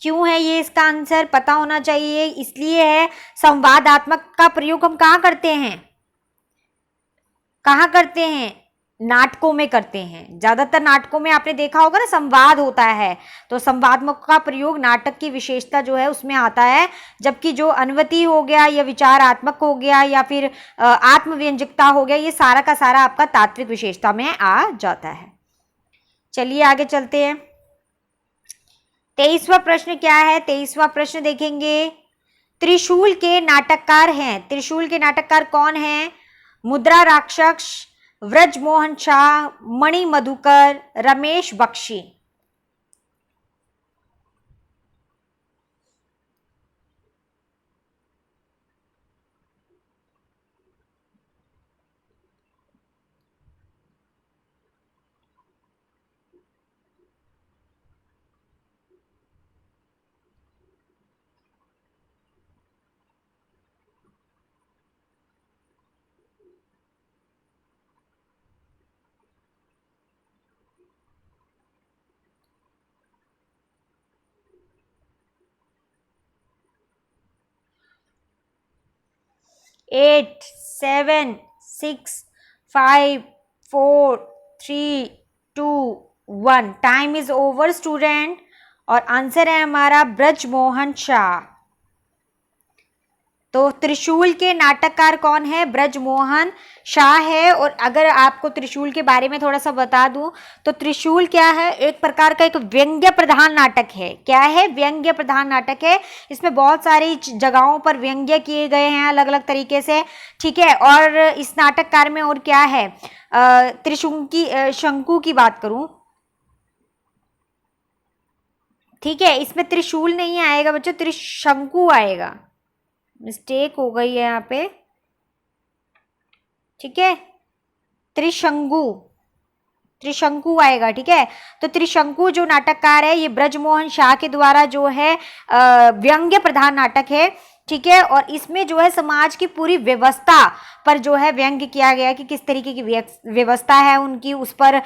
क्यों है ये इसका आंसर पता होना चाहिए, इसलिए है संवादात्मक का प्रयोग हम कहाँ करते हैं, कहाँ करते हैं, नाटकों में करते हैं। ज्यादातर नाटकों में आपने देखा होगा ना, संवाद होता है, तो संवादात्मक का प्रयोग नाटक की विशेषता जो है उसमें आता है। जबकि जो अनुवति हो गया या विचारात्मक हो गया या फिर आत्मव्यंजकता हो गया, ये सारा का सारा आपका तात्विक विशेषता में आ जाता है। चलिए आगे चलते हैं। 23वां प्रश्न क्या है, 23वां प्रश्न देखेंगे। त्रिशूल के नाटककार हैं, त्रिशूल के नाटककार कौन हैं? Mudra Rakshas, Vrajmohan Shah, Mani Madhukar, Ramesh Bakshi. 8, 7, 6, 5, 4, 3, 2, 1। Time is over student, और आंसर है हमारा ब्रजमोहन शाह। तो त्रिशूल के नाटककार कौन है? ब्रजमोहन शाह है। और अगर आपको त्रिशूल के बारे में थोड़ा सा बता दूं, तो त्रिशूल क्या है, एक प्रकार का एक व्यंग्य प्रधान नाटक है। क्या है? व्यंग्य प्रधान नाटक है। इसमें बहुत सारी जगहों पर व्यंग्य किए गए हैं अलग अलग तरीके से, ठीक है। और इस नाटककार में और क्या है, शंकु की बात करूं, ठीक है, इसमें त्रिशूल नहीं आएगा बच्चों, त्रिशंकु आएगा, मिस्टेक हो गई है यहाँ पे, ठीक है, त्रिशंकु, त्रिशंकु आएगा, ठीक है। तो त्रिशंकु जो नाटककार है, ये ब्रजमोहन शाह के द्वारा जो है व्यंग्य प्रधान नाटक है, ठीक है। और इसमें जो है समाज की पूरी व्यवस्था पर जो है व्यंग्य किया गया कि किस तरीके की व्यवस्था है उनकी, उस पर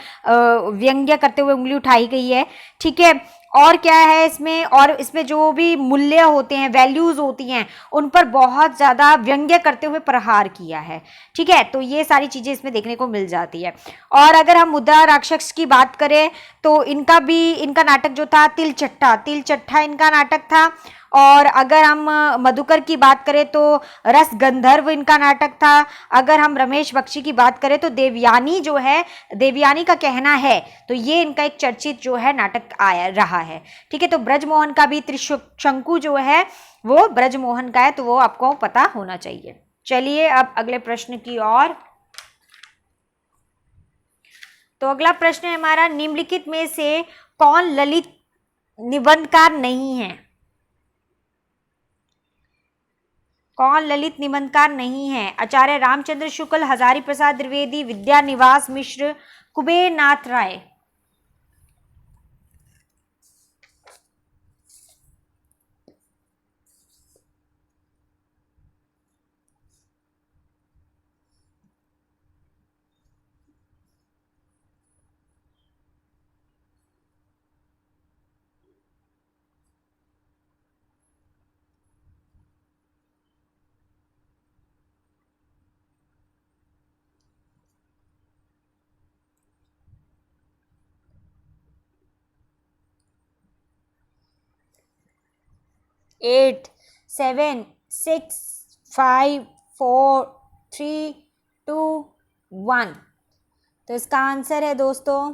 व्यंग्य करते हुए उंगली उठाई गई है, ठीक है। और क्या है इसमें, और इसमें जो भी मूल्य होते हैं, वैल्यूज होती हैं, उन पर बहुत ज़्यादा व्यंग्य करते हुए प्रहार किया है, ठीक है। तो ये सारी चीज़ें इसमें देखने को मिल जाती है। और अगर हम मुद्रा राक्षस की बात करें, तो इनका नाटक जो था तिलचट्टा, तिलचट्टा इनका नाटक था। और अगर हम मधुकर की बात करें तो रस गंधर्व इनका नाटक था। अगर हम रमेश बख्शी की बात करें तो देवयानी जो है, देवयानी का कहना है, तो ये इनका एक चर्चित जो है नाटक आया रहा है, ठीक है। तो ब्रजमोहन का भी त्रिशंकु जो है वो ब्रजमोहन का है, तो वो आपको पता होना चाहिए। चलिए अब अगले प्रश्न की ओर। तो अगला प्रश्न है हमारा, निम्नलिखित में से कौन ललित निबंधकार नहीं है? कौन ललित निबंधकार नहीं है? आचार्य रामचंद्र शुक्ल, हजारी प्रसाद द्विवेदी, विद्यानिवास मिश्र, कुबेर नाथ राय। 8, 7, 6, 5, 4, 3, 2, 1। तो इसका आंसर है दोस्तों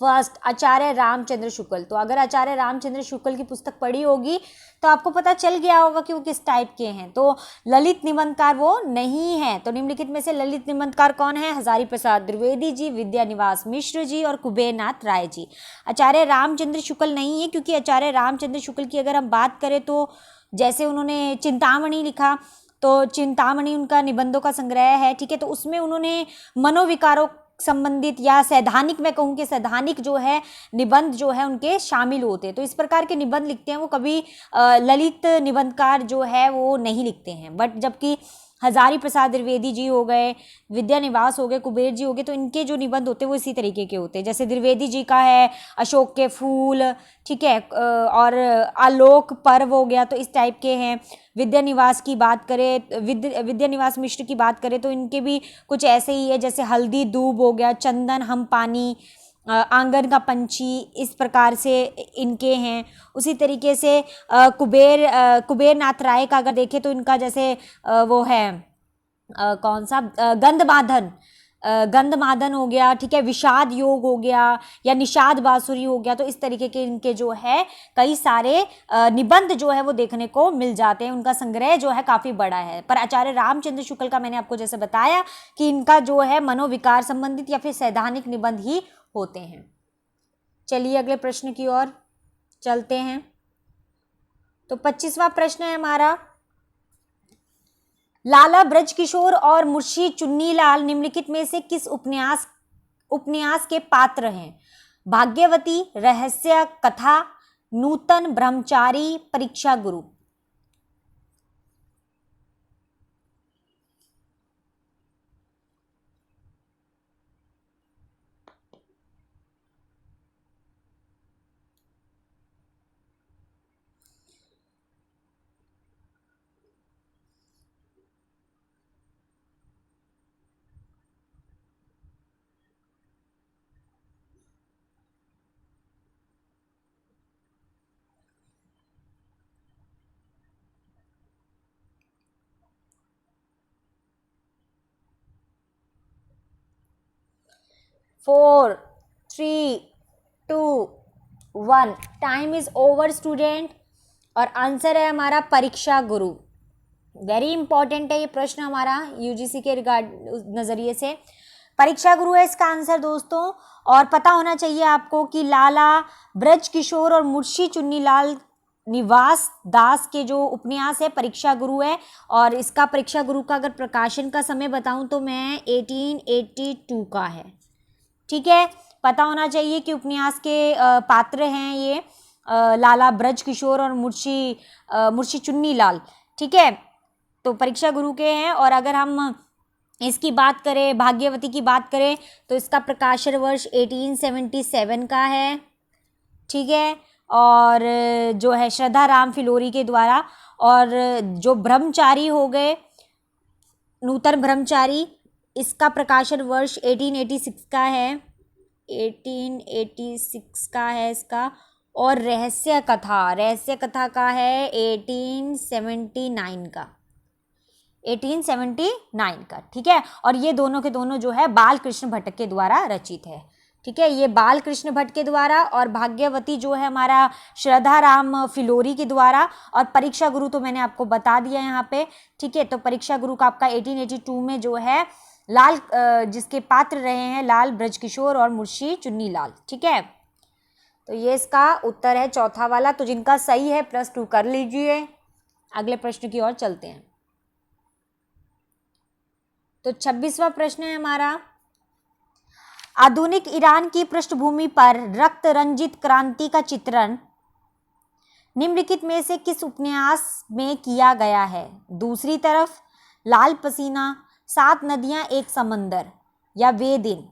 फर्स्ट आचार्य रामचंद्र शुक्ल। तो अगर आचार्य रामचंद्र शुक्ल की पुस्तक पढ़ी होगी तो आपको पता चल गया होगा कि वो किस टाइप के हैं। तो ललित निबंधकार वो नहीं है। तो निम्नलिखित में से ललित निबंधकार कौन है? हजारी प्रसाद द्विवेदी जी, विद्यानिवास मिश्र जी और कुबेरनाथ राय जी। आचार्य रामचंद्र शुक्ल नहीं है, क्योंकि आचार्य रामचंद्र शुक्ल की अगर हम बात करें तो जैसे उन्होंने चिंतामणि लिखा, तो चिंतामणि उनका निबंधों का संग्रह है, ठीक है। तो उसमें उन्होंने मनोविकारों संबंधित या सैद्धांतिक, मैं कहूँ कि सैद्धांतिक जो है निबंध जो है उनके शामिल होते हैं। तो इस प्रकार के निबंध लिखते हैं वो, कभी ललित निबंधकार जो है वो नहीं लिखते हैं। बट जबकि हजारी प्रसाद द्विवेदी जी हो गए, विद्यानिवास हो गए, कुबेर जी हो गए, तो इनके जो निबंध होते हैं वो इसी तरीके के होते हैं। जैसे द्विवेदी जी का है अशोक के फूल, ठीक है, और आलोक पर्व हो गया, तो इस टाइप के हैं। विद्यानिवास की बात करें, विद्यानिवास मिश्र की बात करें तो इनके भी कुछ ऐसे ही है, जैसे हल्दी दूब हो गया, चंदन हम पानी, आंगन का पंछी, इस प्रकार से इनके हैं। उसी तरीके से कुबेरनाथ राय का अगर देखें तो इनका जैसे वो है कौन सा गंधमादन, गंधमादन हो गया, ठीक है, विषाद योग हो गया या निषाद बांसुरी हो गया। तो इस तरीके के इनके जो है कई सारे निबंध जो है वो देखने को मिल जाते हैं। उनका संग्रह जो है काफी बड़ा है। पर आचार्य रामचंद्र शुक्ल का मैंने आपको जैसे बताया कि इनका जो है मनोविकार संबंधित या फिर सैद्धांतिक निबंध ही होते हैं। चलिए अगले प्रश्न की ओर चलते हैं। तो 25वां प्रश्न है हमारा, लाला ब्रजकिशोर और मुंशी चुन्नीलाल निम्नलिखित में से किस उपन्यास के पात्र हैं? भाग्यवती, रहस्य कथा, नूतन ब्रह्मचारी, परीक्षा गुरु। 4, 3, 2, 1। Time is over student. और आंसर है हमारा परीक्षा गुरु। वेरी इंपॉर्टेंट है ये प्रश्न हमारा यूजीसी के रिगार्ड नजरिए से। परीक्षा गुरु है इसका आंसर दोस्तों। और पता होना चाहिए आपको कि लाला ब्रजकिशोर और मुंशी चुन्नीलाल निवास दास के जो उपन्यास है परीक्षा गुरु है। और इसका परीक्षा गुरु का अगर प्रकाशन का समय बताऊं तो मैं 1882 का है, ठीक है। पता होना चाहिए कि उपन्यास के पात्र हैं ये लाला ब्रजकिशोर और मुंशी चुन्नीलाल, ठीक है। तो परीक्षा गुरु के हैं। और अगर हम इसकी बात करें, भाग्यवती की बात करें, तो इसका प्रकाशन वर्ष 1877 का है, ठीक है। और जो है श्रद्धा राम फिलोरी के द्वारा। और जो ब्रह्मचारी हो गए, नूतन ब्रह्मचारी, इसका प्रकाशन वर्ष 1886 का है, 1886 का है इसका। और रहस्य कथा का है 1879 का, 1879 का, ठीक है। और ये दोनों के दोनों जो है बाल कृष्ण भट्ट के द्वारा रचित है, ठीक है। ये बाल कृष्ण भट्ट के द्वारा, और भाग्यवती जो है हमारा श्रद्धा राम फिलोरी के द्वारा। और परीक्षा गुरु तो मैंने आपको बता दिया यहाँ पे, ठीक है। तो परीक्षा गुरु का आपका 1882 में जो है लाल जिसके पात्र रहे हैं लाल ब्रजकिशोर और मुंशी चुन्नीलाल, ठीक है। तो ये इसका उत्तर है चौथा वाला। तो जिनका सही है +2 कर लीजिए। अगले प्रश्न की ओर चलते हैं। तो 26वां प्रश्न है हमारा, आधुनिक ईरान की पृष्ठभूमि पर रक्त रंजित क्रांति का चित्रण निम्नलिखित में से किस उपन्यास में किया गया है? दूसरी तरफ, लाल पसीना, 7 नदियां एक समंदर या वे दिन।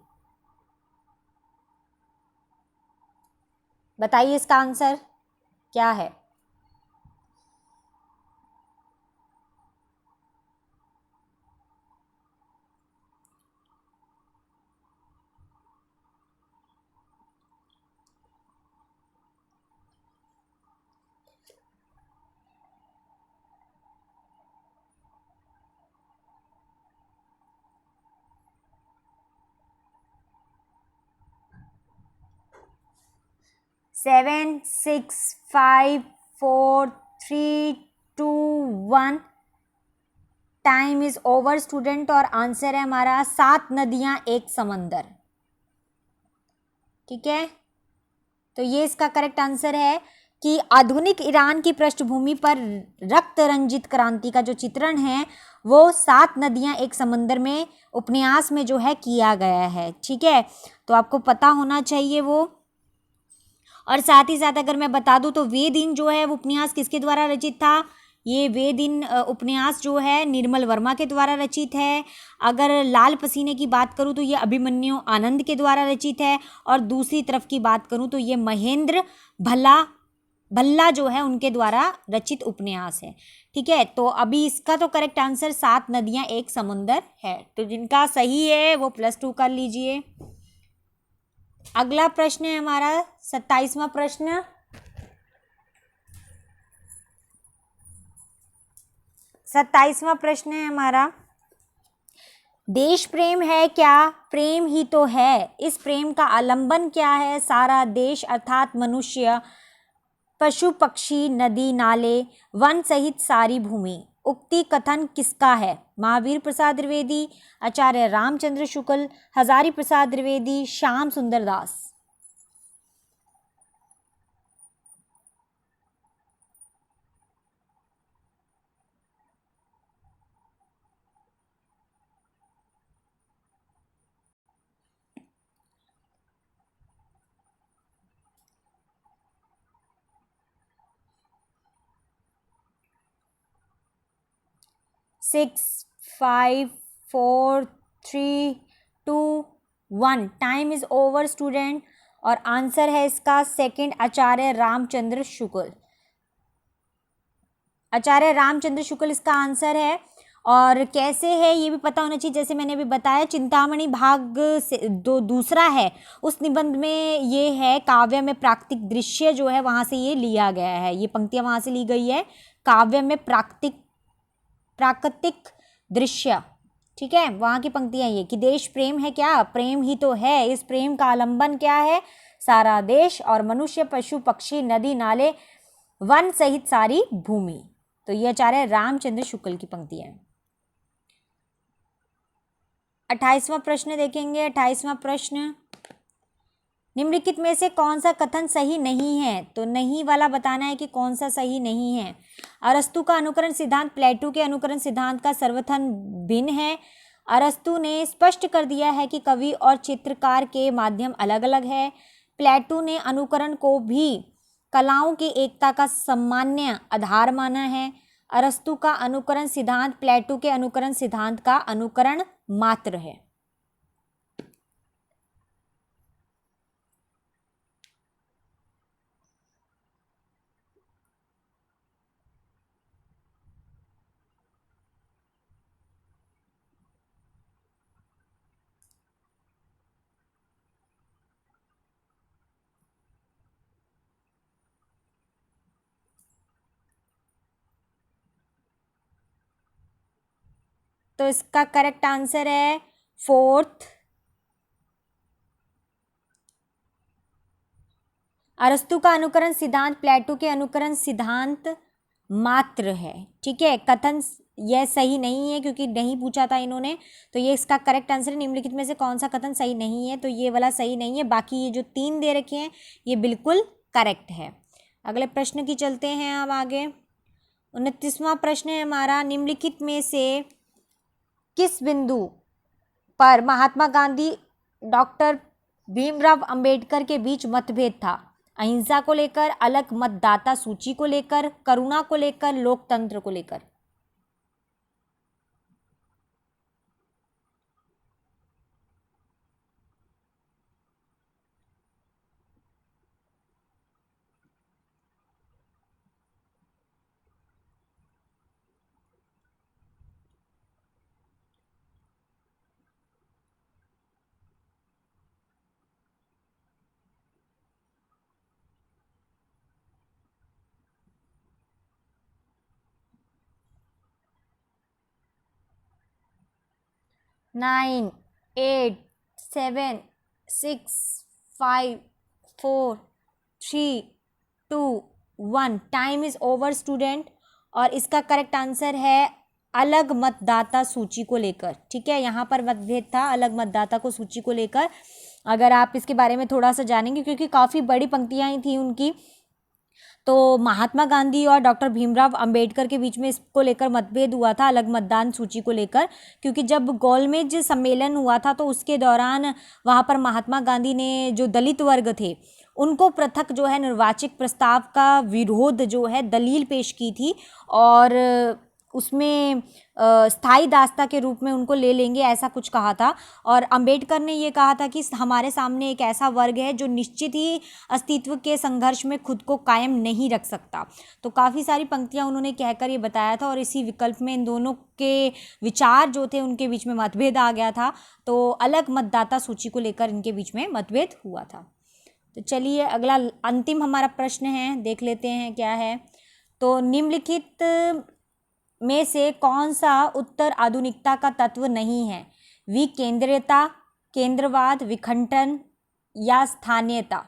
बताइए इसका आंसर क्या है? 7 6 5 4 3 2 1। Time is over student. और आंसर है हमारा 7 नदियां एक समंदर। ठीक है, तो ये इसका करेक्ट आंसर है कि आधुनिक ईरान की पृष्ठभूमि पर रक्त रंजित क्रांति का जो चित्रण है वो 7 नदियां एक समंदर में उपन्यास में जो है किया गया है। ठीक है, तो आपको पता होना चाहिए वो। और साथ ही साथ अगर मैं बता दूं तो वेद इन जो है वो उपन्यास किसके द्वारा रचित था? ये वेद इन उपन्यास जो है निर्मल वर्मा के द्वारा रचित है। अगर लाल पसीने की बात करूं तो ये अभिमन्यु आनंद के द्वारा रचित है। और दूसरी तरफ की बात करूं तो ये महेंद्र भल्ला जो है उनके द्वारा रचित उपन्यास है। ठीक है, तो अभी इसका तो करेक्ट आंसर 7 नदियां एक समुंदर है। तो जिनका सही है वो +2 कर लीजिए। अगला प्रश्न है हमारा 27वां प्रश्न। 27वां प्रश्न है हमारा, देश प्रेम है क्या? प्रेम ही तो है। इस प्रेम का आलंबन क्या है? सारा देश अर्थात मनुष्य, पशु पक्षी, नदी नाले, वन सहित सारी भूमि। उक्ति कथन किसका है? महावीर प्रसाद द्विवेदी, आचार्य रामचंद्र शुक्ल, Hazari Prasad Dwivedi, Shyam Sundar Das. Six 5 4 3 2 1। Time is over student. और आंसर है इसका सेकंड, आचार्य रामचंद्र शुक्ल। आचार्य रामचंद्र शुक्ल इसका आंसर है। और कैसे है ये भी पता होना चाहिए। जैसे मैंने अभी बताया, चिंतामणि भाग से दूसरा है, उस निबंध में ये है काव्य में प्राकृतिक दृश्य जो है वहां से ये लिया गया है। ये पंक्तियां वहां से ली गई है, काव्य में प्राकृतिक दृश्य। ठीक है, वहां की पंक्तियां ये कि देश प्रेम है क्या? प्रेम ही तो है। इस प्रेम का आलंबन क्या है? सारा देश और मनुष्य, पशु पक्षी, नदी नाले, वन सहित सारी भूमि। तो ये आचार्य रामचंद्र शुक्ल की पंक्तियां हैं। 28वां प्रश्न देखेंगे। 28वां प्रश्न, निम्नलिखित में से कौन सा कथन सही नहीं है? तो नहीं वाला बताना है कि कौन सा सही नहीं है। अरस्तु का अनुकरण सिद्धांत प्लेटो के अनुकरण सिद्धांत का सर्वथन भिन्न है। अरस्तु ने स्पष्ट कर दिया है कि कवि और चित्रकार के माध्यम अलग अलग है। प्लेटो ने अनुकरण को भी कलाओं की एकता का सामान्य आधार माना है। अरस्तु का अनुकरण सिद्धांत प्लेटो के अनुकरण सिद्धांत का अनुकरण मात्र है। तो इसका करेक्ट आंसर है फोर्थ, अरस्तु का अनुकरण सिद्धांत प्लेटो के अनुकरण सिद्धांत मात्र है। ठीक है, कथन यह सही नहीं है क्योंकि नहीं पूछा था इन्होंने। तो ये इसका करेक्ट आंसर है। निम्नलिखित में से कौन सा कथन सही नहीं है? तो ये वाला सही नहीं है। बाकी ये जो 3 दे रखे हैं ये बिल्कुल करेक्ट है। अगले प्रश्न की चलते हैं अब आगे। 29वां प्रश्न है हमारा, निम्नलिखित में से किस बिंदु पर महात्मा गांधी डॉक्टर भीमराव अंबेडकर के बीच मतभेद था? अहिंसा को लेकर, अलग मतदाता सूची को लेकर, करुणा को लेकर, लोकतंत्र को लेकर। Nine 8 7 6 5 4 3, 2, 1, time is over student. और इसका करेक्ट आंसर है अलग मतदाता सूची को लेकर। ठीक है, यहाँ पर मतभेद था अलग मतदाता को सूची को लेकर। अगर आप इसके बारे में थोड़ा सा जानेंगे, क्योंकि काफ़ी बड़ी पंक्तियाँ ही थी उनकी, तो महात्मा गांधी और डॉक्टर भीमराव अंबेडकर के बीच में इसको लेकर मतभेद हुआ था अलग मतदान सूची को लेकर। क्योंकि जब गोलमेज सम्मेलन हुआ था तो उसके दौरान वहाँ पर महात्मा गांधी ने जो दलित वर्ग थे उनको पृथक जो है निर्वाचित प्रस्ताव का विरोध जो है दलील पेश की थी, और उसमें स्थायी दास्ता के रूप में उनको ले लेंगे ऐसा कुछ कहा था। और अंबेडकर ने ये कहा था कि हमारे सामने एक ऐसा वर्ग है जो निश्चित ही अस्तित्व के संघर्ष में खुद को कायम नहीं रख सकता। तो काफ़ी सारी पंक्तियां उन्होंने कहकर ये बताया था, और इसी विकल्प में इन दोनों के विचार जो थे उनके बीच में मतभेद आ गया था। तो अलग मतदाता सूची को लेकर इनके बीच में मतभेद हुआ था। तो चलिए अगला अंतिम हमारा प्रश्न है, देख लेते हैं क्या है। तो निम्नलिखित में से कौन सा उत्तर आधुनिकता का तत्व नहीं है? विकेंद्रीयता, केंद्रवाद, विखंडन या स्थानीयता?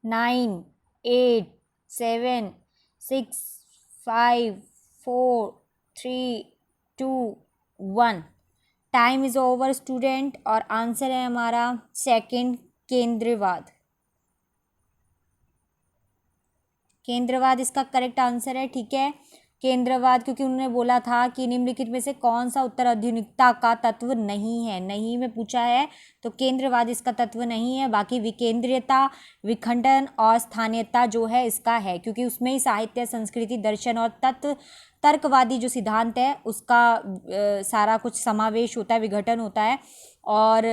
9, 8, 7, 6, 5, 4, 3, 2, 1, टाइम इज ओवर स्टूडेंट। और आंसर है हमारा सेकंड, केंद्रवाद। केंद्रवाद इसका करेक्ट आंसर है। ठीक है, केंद्रवाद, क्योंकि उन्होंने बोला था कि निम्नलिखित में से कौन सा उत्तर आधुनिकता का तत्व नहीं है, नहीं में पूछा है, तो केंद्रवाद इसका तत्व नहीं है। बाकी विकेंद्रीयता, विखंडन और स्थानीयता जो है इसका है, क्योंकि उसमें ही साहित्य, संस्कृति, दर्शन और तर्कवादी जो सिद्धांत है उसका सारा कुछ समावेश होता है, विघटन होता है। और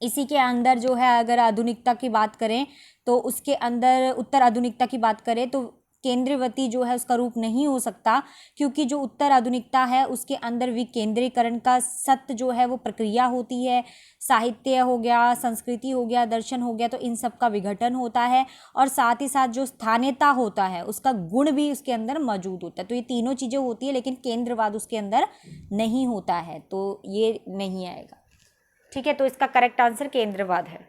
इसी के अंदर जो है अगर आधुनिकता की बात करें तो उसके अंदर उत्तर आधुनिकता की बात करें तो केंद्रवती जो है उसका रूप नहीं हो सकता, क्योंकि जो उत्तर आधुनिकता है उसके अंदर विकेंद्रीकरण का सत्य जो है वो प्रक्रिया होती है। साहित्य हो गया, संस्कृति हो गया, दर्शन हो गया, तो इन सब का विघटन होता है। और साथ ही साथ जो स्थानीयता होता है उसका गुण भी उसके अंदर मौजूद होता है। तो ये तीनों चीज़ें होती है, लेकिन केंद्रवाद उसके अंदर नहीं होता है, तो ये नहीं आएगा। ठीक है, तो इसका करेक्ट आंसर केंद्रवाद है।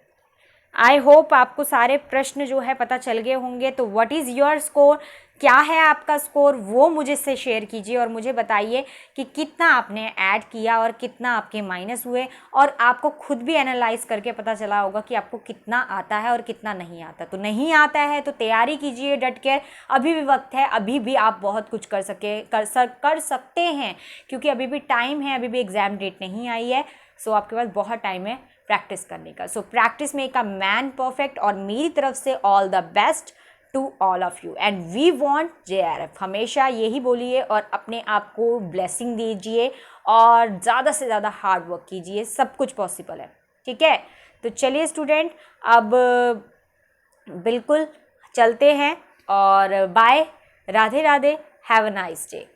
आई होप आपको सारे प्रश्न जो है पता चल गए होंगे। तो व्हाट इज़ योर स्कोर, क्या है आपका स्कोर, वो मुझे से शेयर कीजिए और मुझे बताइए कि कितना आपने ऐड किया और कितना आपके माइनस हुए। और आपको खुद भी एनालाइज करके पता चला होगा कि आपको कितना आता है और कितना नहीं आता। तो नहीं आता है तो तैयारी कीजिए डट कर, अभी भी वक्त है, अभी भी आप बहुत कुछ कर सकते हैं, क्योंकि अभी भी टाइम है, अभी भी एग्ज़ाम डेट नहीं आई है। सो आपके पास बहुत टाइम है प्रैक्टिस करने का। So practice make a man perfect. और मेरी तरफ से all the best to all of you and we want JRF। हमेशा यही बोलिए और अपने आप को ब्लेसिंग दीजिए और ज़्यादा से ज़्यादा हार्ड वर्क कीजिए, सब कुछ पॉसिबल है। ठीक है, तो चलिए स्टूडेंट, अब बिल्कुल चलते हैं और bye, Radhe Radhe, have a nice day.